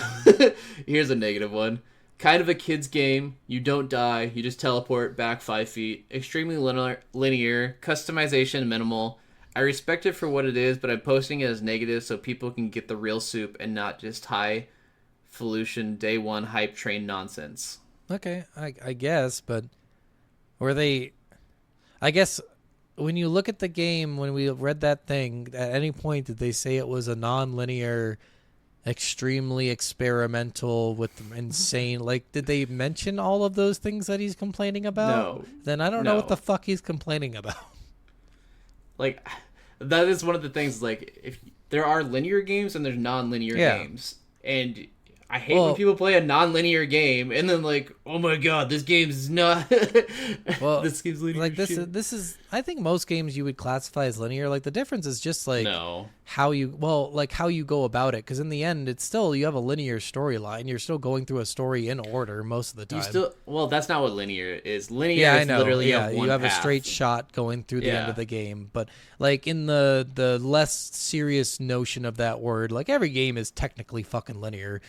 Here's a negative one. Kind of a kid's game. You don't die. You just teleport back 5 feet. Extremely linear. Customization minimal. I respect it for what it is, but I'm posting it as negative so people can get the real soup and not just highfalutin day one hype train nonsense. Okay, I guess, but were they... I guess when you look at the game, when we read that thing, at any point did they say it was a non-linear, extremely experimental with insane... Like, did they mention all of those things that he's complaining about? No. Then I don't know No. what the fuck he's complaining about. Like, that is one of the things, like, if there are linear games and there's non-linear Yeah. games. And I hate Well- when people play a non-linear game and then, like, oh my god, this game's not... Well, this game's linear Like, shit. this is... I think most games you would classify as linear. Like, the difference is just, like... No. how you how you go about it, because in the end it's still, you have a linear storyline. You're still going through a story in order most of the time. You still... Well, that's not what linear is. Linear Yeah, I is know. literally Yeah, you have one a path. straight shot going through the end Yeah. of the game. But like in the less serious notion of that word, like every game is technically fucking linear.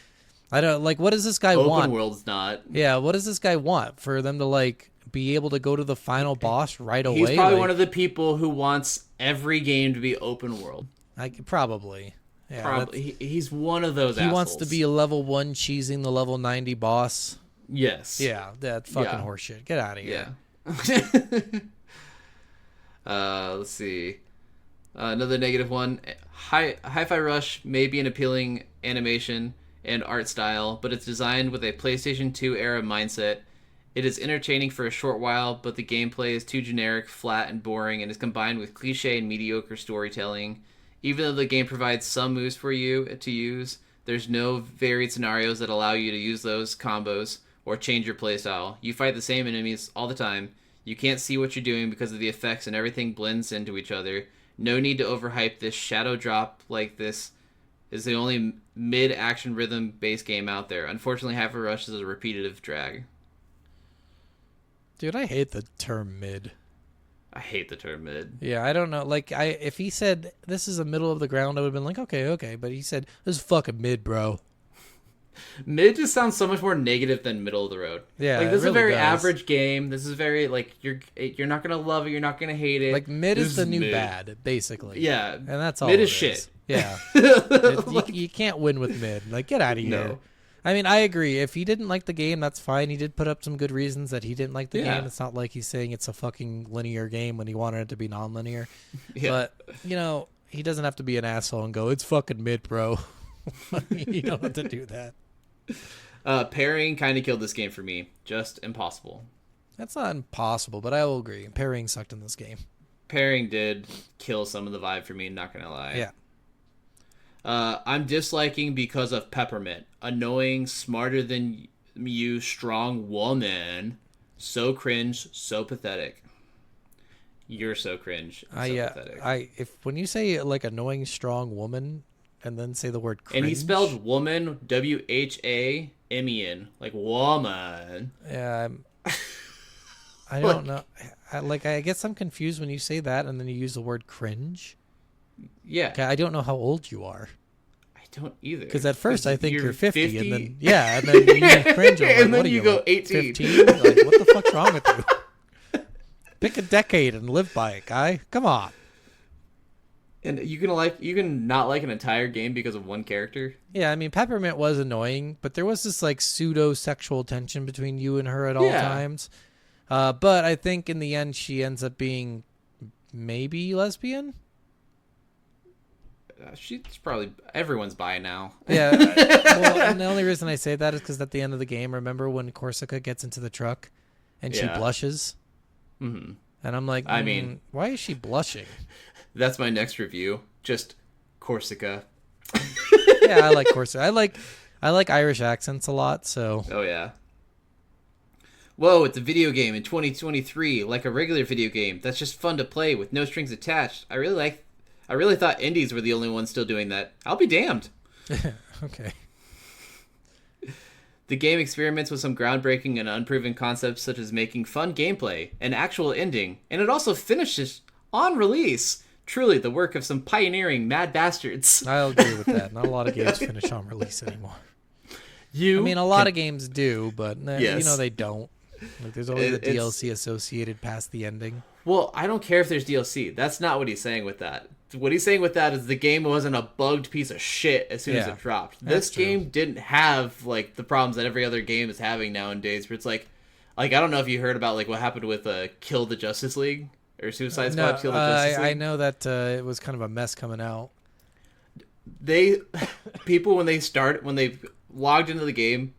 I don't like, what does this guy Open want? world's not. Yeah, what does this guy want? For them to like be able to go to the final boss right away? He's probably Like, one of the people who wants every game to be open world. probably. Yeah, Probably. He's one of those he wants to assholes. be a level 1 cheesing the level 90 boss. Yes. Yeah, that fucking Yeah. horseshit. Get out of here. Yeah. Let's see. Another negative one. Hi-Fi Rush may be an appealing animation and art style, but it's designed with a PlayStation 2 era mindset. It is entertaining for a short while, but the gameplay is too generic, flat, and boring, and is combined with cliche and mediocre storytelling. Even though the game provides some moves for you to use, there's no varied scenarios that allow you to use those combos or change your playstyle. You fight the same enemies all the time. You can't see what you're doing because of the effects, and everything blends into each other. No need to overhype this. Shadow Drop like this is the only mid-action rhythm-based game out there. Unfortunately, Hi-Fi Rush is a repetitive drag. Dude, I hate the term mid. I hate the term mid. Yeah, I don't know. Like, if he said this is a middle of the ground, I would have been like, okay. But he said this is fucking mid, bro. Mid just sounds so much more negative than middle of the road. Yeah, like it this is a really very does. average game. This is very like you're not gonna love it. You're not gonna hate it. Like mid This is the new mid. bad, basically. Yeah, and that's all. Mid it is shit. Yeah, you can't win with mid. Like, get out of here. No. I mean, I agree. If he didn't like the game, that's fine. He did put up some good reasons that he didn't like the Yeah. game. It's not like he's saying it's a fucking linear game when he wanted it to be non-linear. Yeah. But, you know, he doesn't have to be an asshole and go, it's fucking mid, bro. You don't have to do that. Pairing kind of killed this game for me. Just impossible. That's not impossible, but I will agree. Pairing sucked in this game. Pairing did kill some of the vibe for me. Not gonna lie. Yeah. I'm disliking because of Peppermint. Annoying, smarter than you, strong woman. So cringe, so pathetic. You're so cringe, and so pathetic. If when you say like annoying strong woman and then say the word cringe, And he spelled woman WHAMEN, like woman. Yeah, I don't know. I guess I'm confused when you say that and then you use the word cringe. Yeah, Okay, I don't know how old you are. I don't either. Because at first I think you're 50, and then 50? yeah, and then you cringe. I'm like, And then what are you you go like, 18. 15? Like, what the fuck's wrong with you? Pick a decade and live by it, guy. Come on. And you can not like an entire game because of one character. Yeah, I mean, Peppermint was annoying, but there was this like pseudo sexual tension between you and her at all Yeah. times. But I think in the end she ends up being maybe lesbian. She's probably everyone's bi now. Yeah. Well, and the only reason I say that is because at the end of the game, remember when Corsica gets into the truck and she Yeah. blushes? Mm-hmm. And I'm like, I mean- why is she blushing? That's my next review. Just Corsica. Yeah, I like Corsica. I like Irish accents a lot, so Oh yeah. Whoa, it's a video game in 2023, like a regular video game. That's just fun to play with no strings attached. I really thought indies were the only ones still doing that. I'll be damned. okay. The game experiments with some groundbreaking and unproven concepts such as making fun gameplay, an actual ending, and it also finishes on release. Truly the work of some pioneering mad bastards. I'll agree with that. Not a lot of games finish on release anymore. You I mean, a lot of games do, but Yes. they don't. Like, there's always the It's- DLC associated past the ending. Well, I don't care if there's DLC. That's not what he's saying with that. What he's saying with that is the game wasn't a bugged piece of shit as soon as Yeah, it dropped. that's This true. game didn't have like the problems that every other game is having nowadays. Where it's like I don't know if you heard about like what happened with Kill the Justice League or Suicide Squad Kill the Justice League. I know that it was kind of a mess coming out. They people when they logged into the game,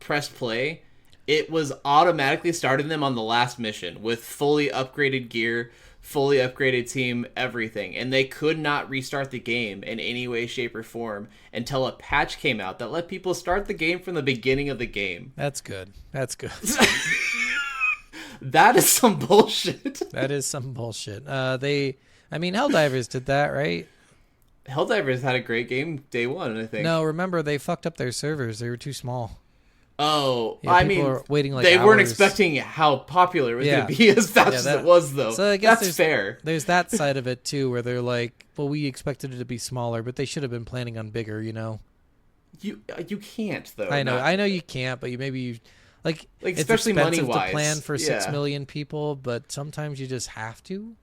pressed play, it was automatically starting them on the last mission with fully upgraded gear, fully upgraded team, everything, and they could not restart the game in any way, shape, or form until a patch came out that let people start the game from the beginning of the game. That's good. That's good. That is some bullshit. That is some bullshit. Helldivers did that, right? Helldivers had a great game day one, I think. No, remember they fucked up their servers. They were too small. Oh, Yeah, I people mean, are waiting, like, they weren't hours. expecting how popular it was Yeah. going to be as fast Yeah, as that- it was, though. So I guess that's there's, fair. There's that side of it too, where they're like, well, we expected it to be smaller, but they should have been planning on bigger, you know. You can't though. I know, not- I know you can't, but like it's especially expensive money-wise. to plan for 6 Yeah. million people, but sometimes you just have to.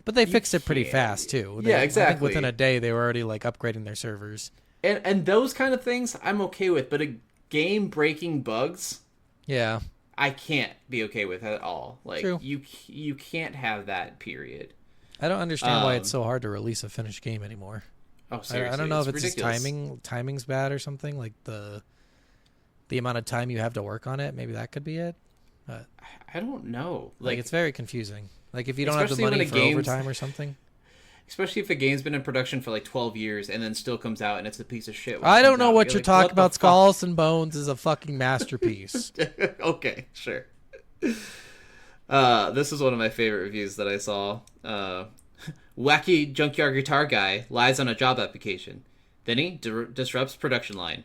But they fixed it pretty can't. fast too. Yeah, I think exactly. within a day they were already like upgrading their servers. And those kind of things I'm okay with, but a game breaking bugs Yeah, I can't be okay with at all. Like True. you can't have that. Period. I don't understand why it's so hard to release a finished game anymore. Oh, seriously, I don't know if it's ridiculous. just timing's bad or something, like the amount of time you have to work on it. Maybe that could be it. I don't know. Like it's very confusing. Like if you don't have the Especially when money a for game's- overtime or something. Especially if a game's been in production for like 12 years and then still comes out and it's a piece of shit. when I it don't comes know out. what you're like, talking the about. fuck? Skulls and Bones is a fucking masterpiece. Okay, sure. This is one of my favorite reviews that I saw. Wacky junkyard guitar guy lies on a job application. Then he disrupts production line.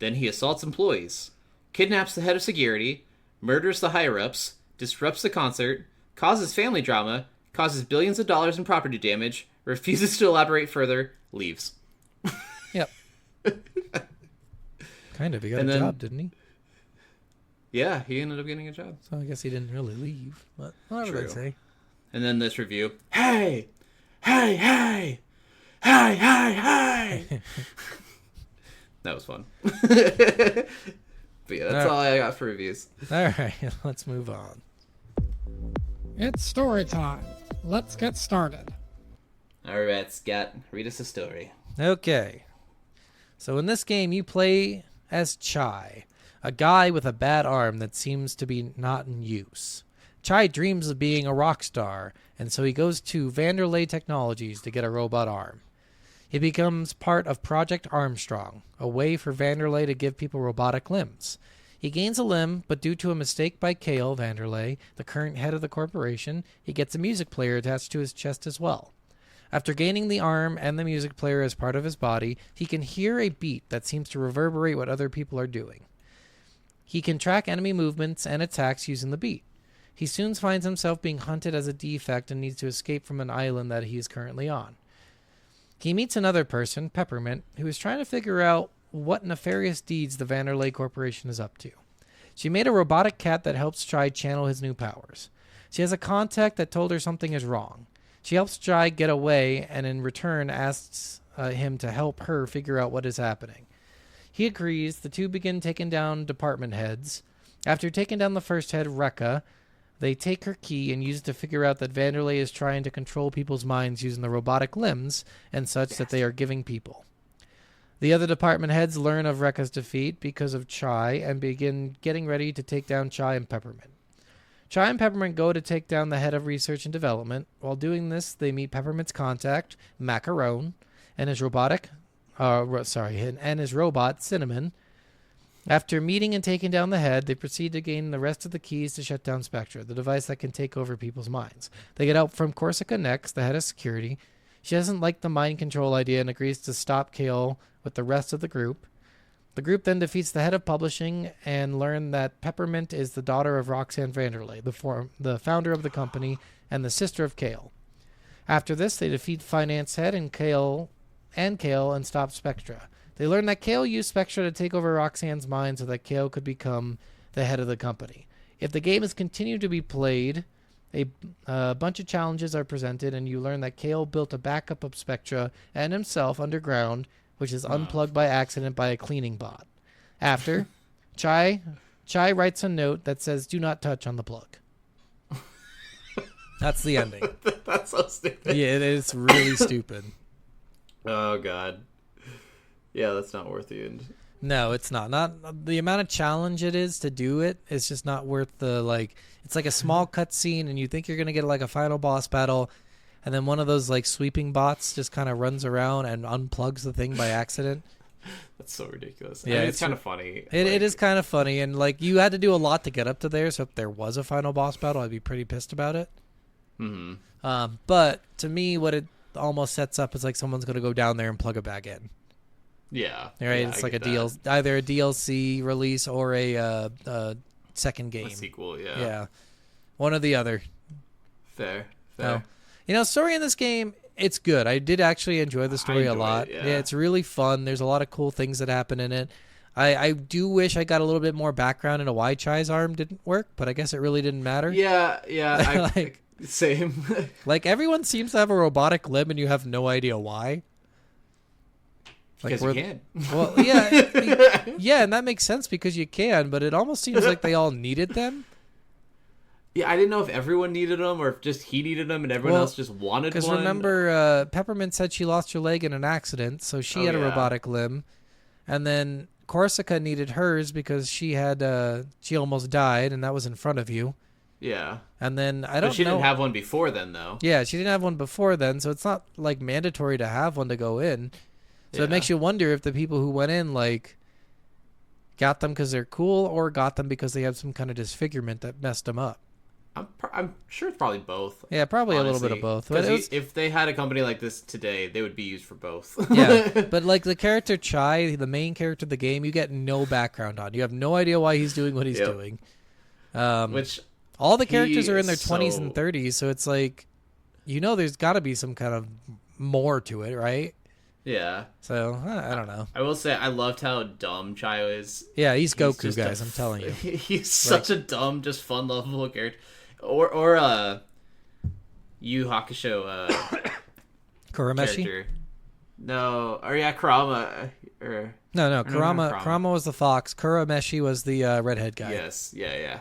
Then he assaults employees, kidnaps the head of security, murders the higher-ups, disrupts the concert, causes family drama, causes billions of dollars in property damage, refuses to elaborate further, leaves. Yep. Kind of. He got And a then- job, didn't he? Yeah, he ended up getting a job. So I guess he didn't really leave. But whatever True. they say. And then this review. Hey! Hey, hey! Hey, hey, hey! That was fun. But yeah, that's all I got for reviews. All right, let's move on. It's story time. Let's get started. Alright, Scott, read us a story. Okay. So in this game, you play as Chai, a guy with a bad arm that seems to be not in use. Chai dreams of being a rock star, and so he goes to Vanderlei Technologies to get a robot arm. He becomes part of Project Armstrong, a way for Vanderlei to give people robotic limbs. He gains a limb, but due to a mistake by Cale Vanderlei, the current head of the corporation, he gets a music player attached to his chest as well. After gaining the arm and the music player as part of his body, he can hear a beat that seems to reverberate what other people are doing. He can track enemy movements and attacks using the beat. He soon finds himself being hunted as a defect and needs to escape from an island that he is currently on. He meets another person, Peppermint, who is trying to figure out what nefarious deeds the Vanderlei Corporation is up to. She made a robotic cat that helps Chai channel his new powers. She has a contact that told her something is wrong. She helps Chai get away and in return asks him to help her figure out what is happening. He agrees. The two begin taking down department heads. After taking down the first head, Rekka, they take her key and use it to figure out that Vanderlei is trying to control people's minds using the robotic limbs and such that they are giving people. The other department heads learn of Rekka's defeat because of Chai and begin getting ready to take down Chai and Peppermint. Chai and Peppermint go to take down the head of research and development. While doing this, they meet Peppermint's contact, Macaron, and his robot, Cinnamon. After meeting and taking down the head, they proceed to gain the rest of the keys to shut down Spectra, the device that can take over people's minds. They get help from Corsica next, the head of security. She doesn't like the mind control idea and agrees to stop Kale with the rest of the group. The group then defeats the head of publishing and learn that Peppermint is the daughter of Roxanne Vanderlei, the founder of the company and the sister of Kale. After this, they defeat Finance Head and Kale and stop Spectra. They learn that Kale used Spectra to take over Roxanne's mind so that Kale could become the head of the company. If the game is continued to be played, a bunch of challenges are presented, and you learn that Kale built a backup of Spectra and himself underground, which is unplugged by accident by a cleaning bot. After, Chai writes a note that says, "Do not touch" on the plug. That's the ending. That's so stupid. Yeah, it is really stupid. Oh god. Yeah, that's not worth the end. No, it's not. Not the amount of challenge it is to do it. It's just not worth the like. It's like a small cutscene, and you think you're gonna get like a final boss battle, and then one of those like sweeping bots just kind of runs around and unplugs the thing by accident. That's so ridiculous. Yeah, I mean, it's it's kind of funny. It is kind of funny, and like you had to do a lot to get up to there. So if there was a final boss battle, I'd be pretty pissed about it. Mm-hmm. But to me, what it almost sets up is like someone's gonna go down there and plug it back in. Yeah. Right, Yeah, it's I like get either a DLC release or a second game. A sequel, yeah. Yeah, one or the other. Fair. No. Story in this game, it's good. I did actually enjoy the story a enjoy lot. it, yeah. It's really fun. There's a lot of cool things that happen in it. I do wish I got a little bit more background into why Chai's arm didn't work, but I guess it really didn't matter. Yeah. Like- Same. Like everyone seems to have a robotic limb, and you have no idea why. Because you can. Well, yeah, yeah, and that makes sense because you can, but it almost seems like they all needed them. Yeah, I didn't know if everyone needed them or if just he needed them and everyone else just wanted one. Because remember, Peppermint said she lost her leg in an accident, so she had a robotic limb, and then Corsica needed hers because she had she almost died, and that was in front of you. Yeah. And then I don't know. But she didn't have one before then, though. Yeah, she didn't have one before then, so it's not like mandatory to have one to go in. So it makes you wonder if the people who went in like got them because they're cool or got them because they have some kind of disfigurement that messed them up. I'm sure it's probably both. Yeah, probably honestly. a little bit of both. Because if they had a company like this today, they would be used for both. Yeah, but like the character Chai, the main character of the game, you get no background on. You have no idea why he's doing what he's doing. Which all the characters are in their 20s and 30s, so it's like, there's got to be some kind of more to it, right? Yeah. So, I don't know. I will say, I loved how dumb Chai is. Yeah, he's Goku, just guys, I'm telling you. He's such a dumb, just fun, lovable character. Or Yu Hakusho Kurameshi? character. No, or yeah, Kurama. No, Kurama. Kurama was the fox. Kurameshi was the redhead guy. Yes, yeah.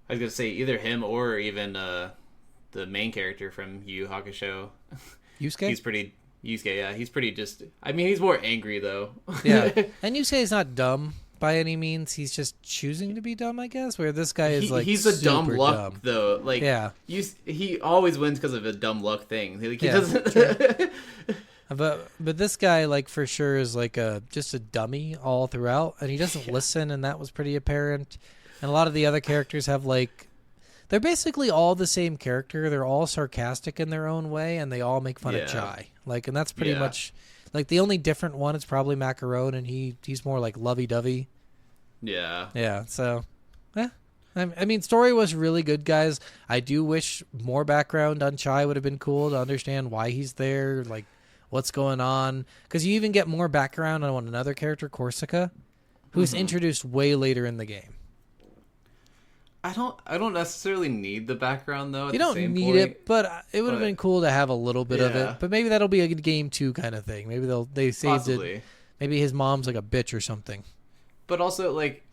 I was gonna say either him or even the main character from Yu Hakusho. Yusuke? He's pretty... Yusuke, yeah. He's pretty just... I mean, he's more angry, though. Yeah. And Yusuke is not dumb by any means. He's just choosing to be dumb, I guess, where this guy is, he's a dumb super luck, dumb. though. Like, yeah. He always wins because of a dumb luck thing. Like, he Yeah, doesn't... But this guy, like, for sure is, like, just a dummy all throughout, and he doesn't listen, and that was pretty apparent. And a lot of the other characters have, like... They're basically all the same character. They're all sarcastic in their own way, and they all make fun of Chai. Like, and that's pretty much... Like, the only different one is probably Macaron, and he's more, like, lovey-dovey. Yeah. Yeah, so... I mean, story was really good, guys. I do wish more background on Chai would have been cool to understand why he's there, like, what's going on. Because you even get more background on another character, Corsica, who's introduced way later in the game. I don't necessarily need the background though. You don't need it, but it would have been cool to have a little bit of it. But maybe that'll be a game 2 kind of thing. Maybe they saved it. Maybe his mom's like a bitch or something. But also, like,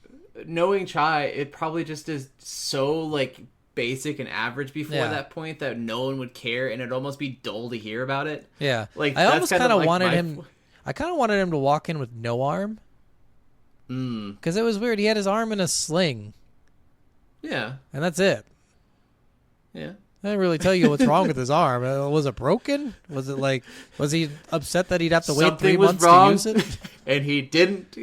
knowing Chai, it probably just is so like basic and average before that point that no one would care, and it'd almost be dull to hear about it. Yeah, like I almost kind of wanted him. I kind of wanted him to walk in with no arm. Because it was weird. He had his arm in a sling. Yeah. and that's it. Yeah. They didn't really tell you what's wrong with his arm. Was it broken? Was he upset that he'd have to wait Something 3 was months wrong, to use it? and he didn't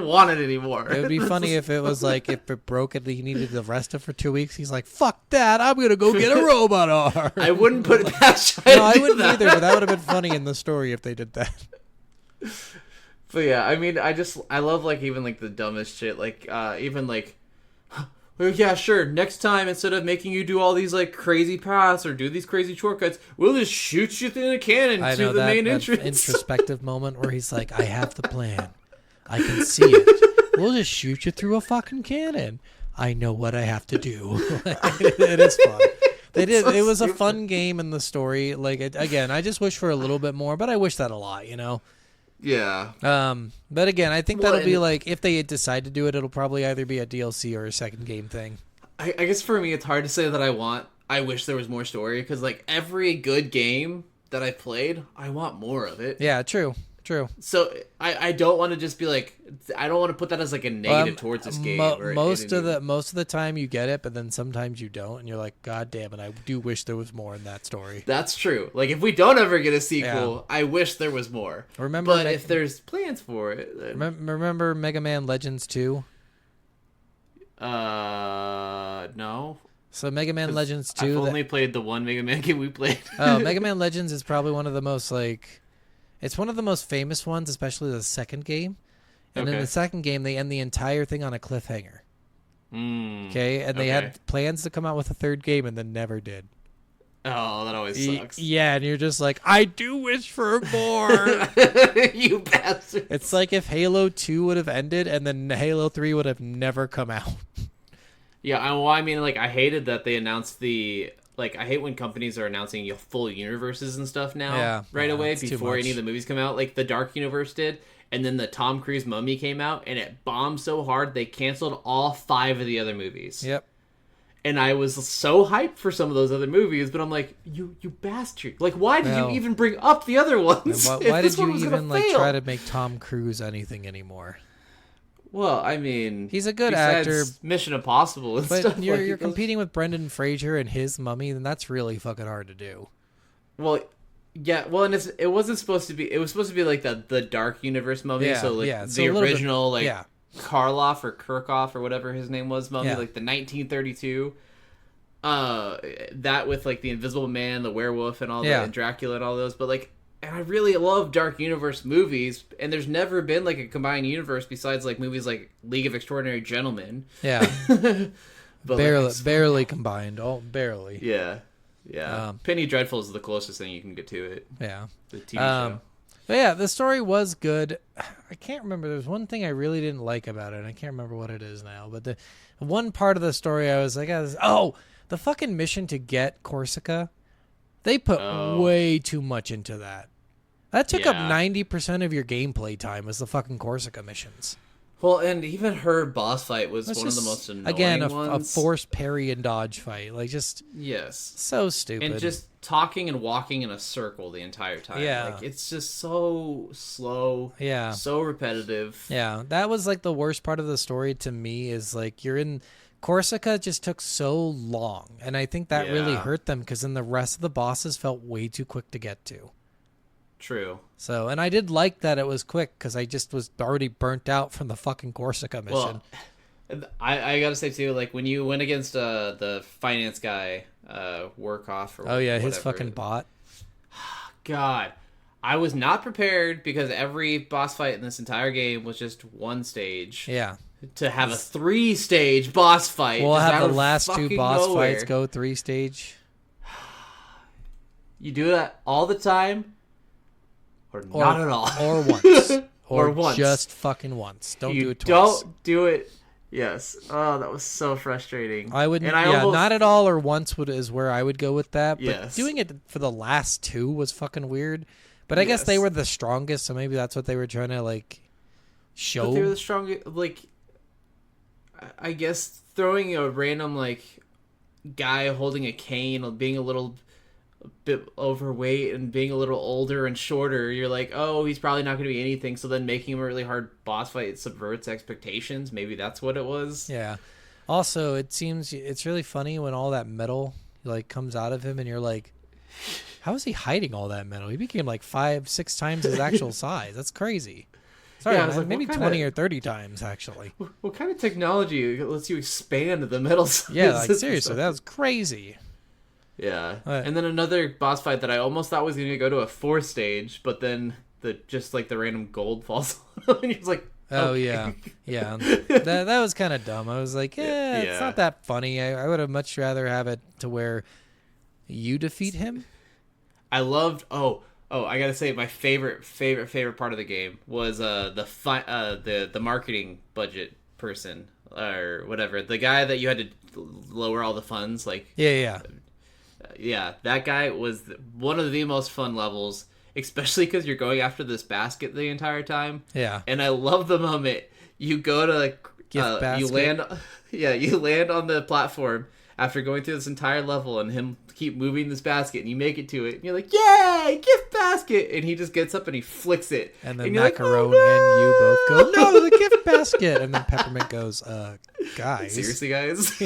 want it anymore. It would be funny if it was like, if it broke and he needed to rest it for 2 weeks. He's like, fuck that, I'm going to go get a robot arm. I wouldn't put it past Shia No, I to do wouldn't that. either, but that would have been funny in the story if they did that. But yeah, I mean, I love like even like the dumbest shit, like even like, well, yeah, sure. Next time, instead of making you do all these like crazy paths or do these crazy shortcuts, we'll just shoot you through the cannon I to know the that, main that entrance. introspective moment where he's like, I have the plan. I can see it. We'll just shoot you through a fucking cannon. I know what I have to do. It is fun. They did. so It was a stupid. fun game in the story. Like again, I just wish for a little bit more, but I wish that a lot. Yeah, But again, I think Well, that'll be and- like, if they decide to do it, it'll probably either be a DLC or a second game thing. I guess for me, it's hard to say that I wish there was more story because like every good game that I played, I want more of it. Yeah, true. So I don't want to just be like, I don't want to put that as like a negative towards this game. Most of the time you get it, but then sometimes you don't, and you're like, God damn it, I do wish there was more in that story. That's true. Like if we don't ever get a sequel, I wish there was more. Remember, but if there's plans for it, then... remember Mega Man Legends 2? No. So Mega Man Legends 2. I've only played the one Mega Man game we played. Mega Man Legends is probably one of the most it's one of the most famous ones, especially the second game. And in Okay. the second game, they end the entire thing on a cliffhanger. Okay, and they okay. had plans to come out with a third game, and then never did. Oh, that always sucks. Yeah, and you're just like, I do wish for more. You bastard. It's like if Halo 2 would have ended, and then Halo 3 would have never come out. Yeah, I mean, like, I hated that they announced the... Like, I hate when companies are announcing full universes and stuff now right away it's too before any much. of the movies come out. Like, the Dark Universe did, and then the Tom Cruise Mummy came out, and it bombed so hard they canceled all 5 of the other movies. Yep. And I was so hyped for some of those other movies, but I'm like, you bastard. Like, why did Well, you even bring up the other And ones? why if this did you one was gonna even like fail? try to make Tom Cruise anything anymore? Well, I mean... He's a good besides actor, Mission Impossible and but stuff. you're like, competing with Brendan Fraser and his Mummy, and that's really fucking hard to do. Well, yeah, well, and it wasn't supposed to be... It was supposed to be like the Dark Universe Mummy, Yeah, so like yeah, so the a little bit- original, like... yeah. Karloff or Kirchhoff or whatever his name was, Mummy, Yeah. like the 1932. That with like the Invisible Man, the werewolf, and all Yeah. that, and Dracula and all those. But like, and I really love Dark Universe movies, and there's never been like a combined universe besides like movies like League of Extraordinary Gentlemen. Yeah, But barely, like, barely combined. Oh, barely. yeah, yeah. Um, Penny Dreadful is the closest thing you can get to it. Yeah. The TV show. But yeah, the story was good. I can't remember. There's one thing I really didn't like about it, and I can't remember what it is now. But the one part of the story I was like, the fucking mission to get Corsica. They put way too much into that. That took up Yeah. 90% of your gameplay time was the fucking Corsica missions. Well, and even her boss fight was It's one of the just, most annoying again, a ones. forced parry and dodge fight. Like, just Yes. so stupid. And just talking and walking in a circle the entire time. Yeah. Like, it's just so slow. Yeah. So repetitive. Yeah, that was like the worst part of the story to me is like you're in Corsica just took so long. And I think that really Yeah. hurt them because then the rest of the bosses felt way too quick to get to. True. So, and I did like that it was quick because I just was already burnt out from the fucking Corsica mission. Well, I gotta say too, like when you went against the finance guy, Workoff or Oh yeah, his whatever, fucking bot. God, I was not prepared because every boss fight in this entire game was just one stage. Yeah. To have a 3-stage boss fight. We'll just have out the of last two fucking boss nowhere. fights go 3-stage. You do that all the time, or not at all, Or once. Or once. Just fucking once. Don't you do it twice. don't do it. Yes. Oh, that was so frustrating. I would, And I yeah, almost- not at all or once is where I would go with that. But Yes. doing it for the last two was fucking weird. But I guess they Yes. were the strongest, so maybe that's what they were trying to like show. But they were the strongest. Like, I guess throwing a random like guy holding a cane, being a little bit overweight and being a little older and shorter, you're like, oh, he's probably not going to be anything. So then making him a really hard boss fight subverts expectations. Maybe that's what it was. Yeah. Also, it seems it's really funny when all that metal like comes out of him, and you're like, how is he hiding all that metal? He became like 5-6 times his actual size. That's crazy. Sorry, Yeah, I was man, like, maybe what 20 kinda- or 30 times actually. What kind of technology lets you expand the metal sizes? Yeah, like and seriously, stuff? that was crazy. Yeah. Right. And then another boss fight that I almost thought was going to go to a 4th stage, but then the random gold falls on him, and he was like, Oh okay. yeah. That was kind of dumb. I was like, yeah, it's Yeah. not that funny. I would have much rather have it to where you defeat him. I loved. Oh, I gotta say, my favorite part of the game was the marketing budget person or whatever, the guy that you had to lower all the funds. Like, Yeah. yeah, that guy was one of the most fun levels, especially because you're going after this basket the entire time. Yeah. And I love the moment you go to Gift you basket. land, you land on the platform after going through this entire level and him keep moving this basket, and you make it to it, and you're like, yay, gift basket, and he just gets up and he flicks it, And then you're like, Macaron "Oh, no!" and you both go, no, the gift basket. And then Peppermint goes, guys. Seriously, guys.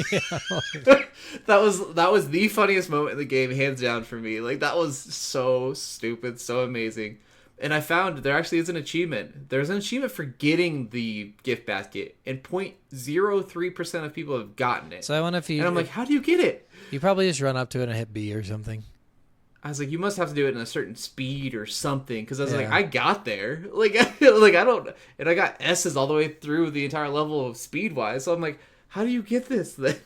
that was the funniest moment in the game, hands down, for me. Like, that was so stupid, so amazing. And I found there actually is an achievement. There's an achievement for getting the gift basket, and 0.03% of people have gotten it. So I wonder if you. And I'm like, how do you get it? you probably just run up to it and hit B or something. I was like, you must have to do it in a certain speed or something, because I was like, Yeah. I got there, like I don't, and I got S's all the way through the entire level of speed wise. So I'm like, how do you get this then?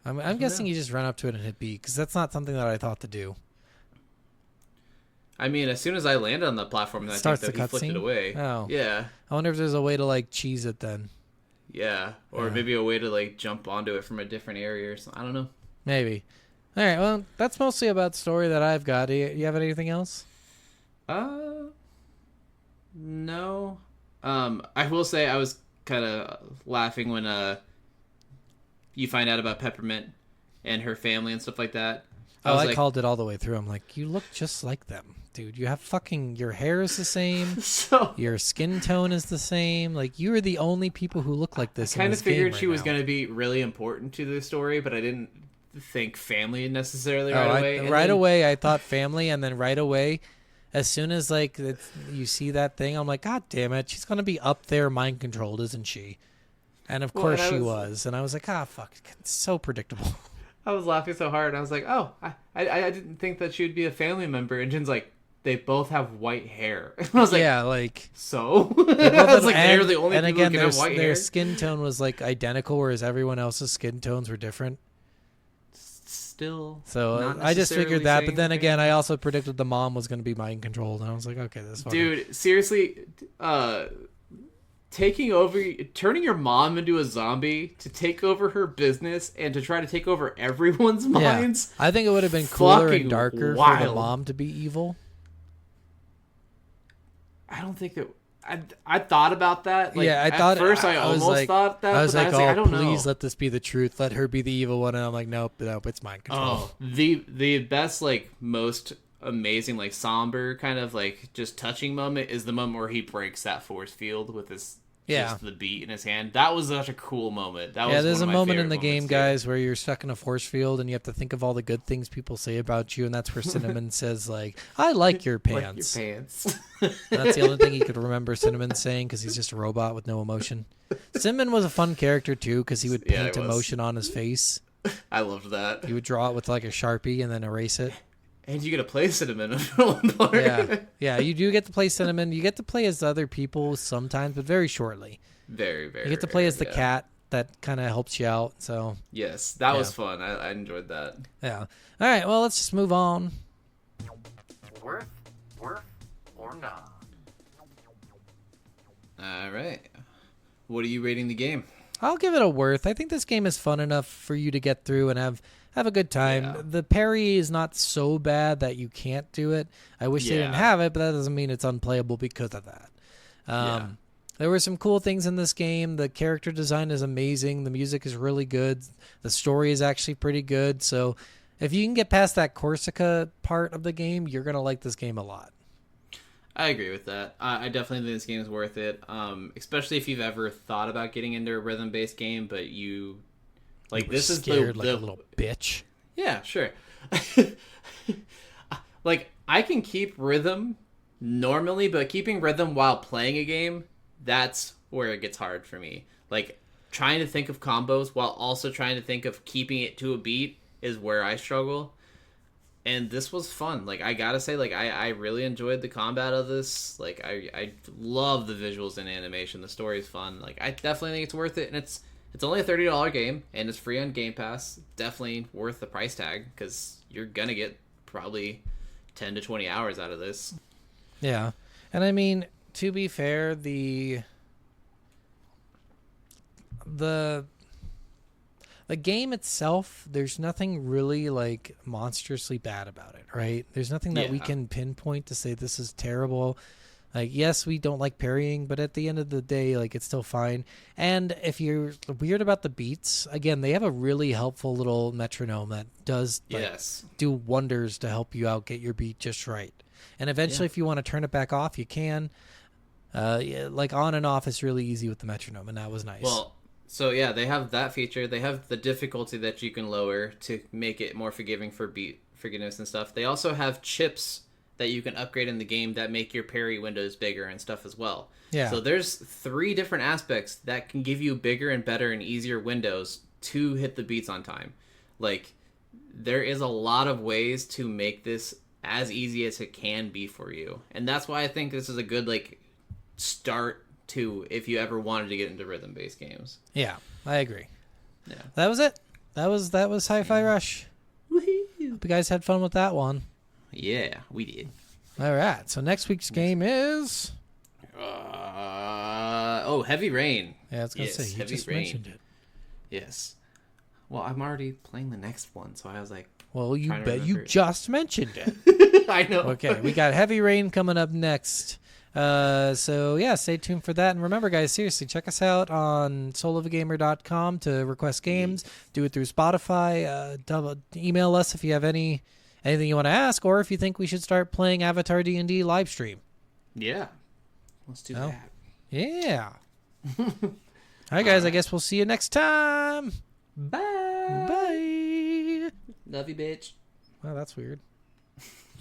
I'm guessing you just run up to it and hit B because that's not something that I thought to do. I mean, as soon as I landed on the platform, I Starts think the that he flicked it cutscene? away. Oh. Yeah, I wonder if there's a way to like cheese it then. yeah, or Yeah. maybe a way to like jump onto it from a different area or something. I don't know. Maybe. All right. Well, that's mostly about the story that I've got. Do you have anything else? No. I will say I was kind of laughing when you find out about Peppermint and her family and stuff like that. Oh, was I like, called it all the way through. I'm like, you look just like them, dude. You have your hair is the same. so. Your skin tone is the same. Like, you are the only people who look like this. Kind in of this game figured right she was now. going to be really important to the story, but I didn't think family necessarily Oh, right away. And right then- away, I thought family, and then right away, as soon as like you see that thing, I'm like, God damn it, she's gonna be up there mind controlled, isn't she? And of Well, course and I she was- was, and I was like, ah, fuck, it's so predictable. I was laughing so hard. I was like, oh, I didn't think that she would be a family member. And Jin's like, they both have white hair. And I was like, yeah, like so? they I both was like, and, they're the only and people again, who can have white their hair. skin tone was like identical, whereas everyone else's skin tones were different. Still. So not I just necessarily figured that, but saying then the again, thing. I also predicted the mom was going to be mind controlled, and I was like, okay, this fucking... Dude, seriously, turning your mom into a zombie to take over her business and to try to take over everyone's Yeah, minds. I think it would have been cooler Fucking and darker for the wild. mom to be evil. I don't think that. I thought about that. Like, yeah, I at thought first I was almost like, thought that. I was but like, I oh, don't please know. let this be the truth. Let her be the evil one. And I'm like, nope, it's mind control. Oh, the best, like, most amazing, like, somber kind of like just touching moment is the moment where he breaks that force field with his just the beat in his hand. That was such a cool moment. That was There's one a of my moment in favorite the game, moments, too. guys, where you're stuck in a force field and you have to think of all the good things people say about you, and that's where Cinnamon says, like, I like your pants. Like your pants. And that's the only thing he could remember Cinnamon saying because he's just a robot with no emotion. Cinnamon was a fun character, too, because he would Yeah, paint he was. emotion on his face. I loved that. He would draw it with, like, a Sharpie and then erase it. And you get to play Cinnamon at one part. Yeah, you do get to play Cinnamon. You get to play as other people sometimes, but very shortly. Very, very. You get to play rare, as the yeah. cat that kind of helps you out. So, Yes, that was Yeah. fun. I enjoyed that. yeah. All right, well, let's just move on. Worth or not? All right. What are you rating the game? I'll give it a worth. I think this game is fun enough for you to get through and have a good time. Yeah. The parry is not so bad that you can't do it. I wish they didn't Yeah. have it, but that doesn't mean it's unplayable because of that. Yeah. There were some cool things in this game. The character design is amazing. The music is really good. The story is actually pretty good. So if you can get past that Corsica part of the game, you're going to like this game a lot. I agree with that. I definitely think this game is worth it. Especially if you've ever thought about getting into a rhythm-based game, but you like this is Scared like a little bitch. Yeah, sure. Like I can keep rhythm normally, but keeping rhythm while playing a game, that's where it gets hard for me. Like trying to think of combos while also trying to think of keeping it to a beat is where I struggle. And this was fun. Like I gotta say, like I really enjoyed the combat of this. Like I love the visuals and animation. The story is fun. Like I definitely think it's worth it, and it's only a $30 game and it's free on Game Pass. Definitely worth the price tag because you're gonna get probably 10 to 20 hours out of this. Yeah. And I mean, to be fair, the game itself, there's nothing really like monstrously bad about it, right? There's nothing that we Yeah. can pinpoint to say this is terrible. Like, yes, we don't like parrying, but at the end of the day, like, it's still fine. And if you're weird about the beats, again, they have a really helpful little metronome that does like, Yes. do wonders to help you out get your beat just right. And eventually, if you want to turn it back off, you can. Yeah, like on and off is really easy with the metronome, and that was nice. Well, so yeah, they have that feature. They have the difficulty that you can lower to make it more forgiving for beat forgiveness and stuff. They also have chips that you can upgrade in the game that make your parry windows bigger and stuff as well. Yeah. So there's 3 different aspects that can give you bigger and better and easier windows to hit the beats on time. Like there is a lot of ways to make this as easy as it can be for you. And that's why I think this is a good like start to if you ever wanted to get into rhythm-based games. Yeah, I agree. Yeah. That was it. That was Hi-Fi Rush. Hope you guys had fun with that one. Yeah, we did. All right. So next week's game is. Heavy Rain. Yeah, I was gonna Yes, say you Heavy just Rain. mentioned it. Yes. Well, I'm already playing the next one, so I was like, Well, you Trying to bet you remember. just mentioned it. I know. Okay, we got Heavy Rain coming up next. So yeah, stay tuned for that. And remember, guys, seriously, check us out on soulofagamer.com to request games. Do it through Spotify. Email us if you have anything you want to ask, or if you think we should start playing Avatar D&D live stream. Yeah. Let's do Oh. that. Yeah. All right, guys. I guess we'll see you next time. Bye. Bye. Love you, bitch. Well, that's weird.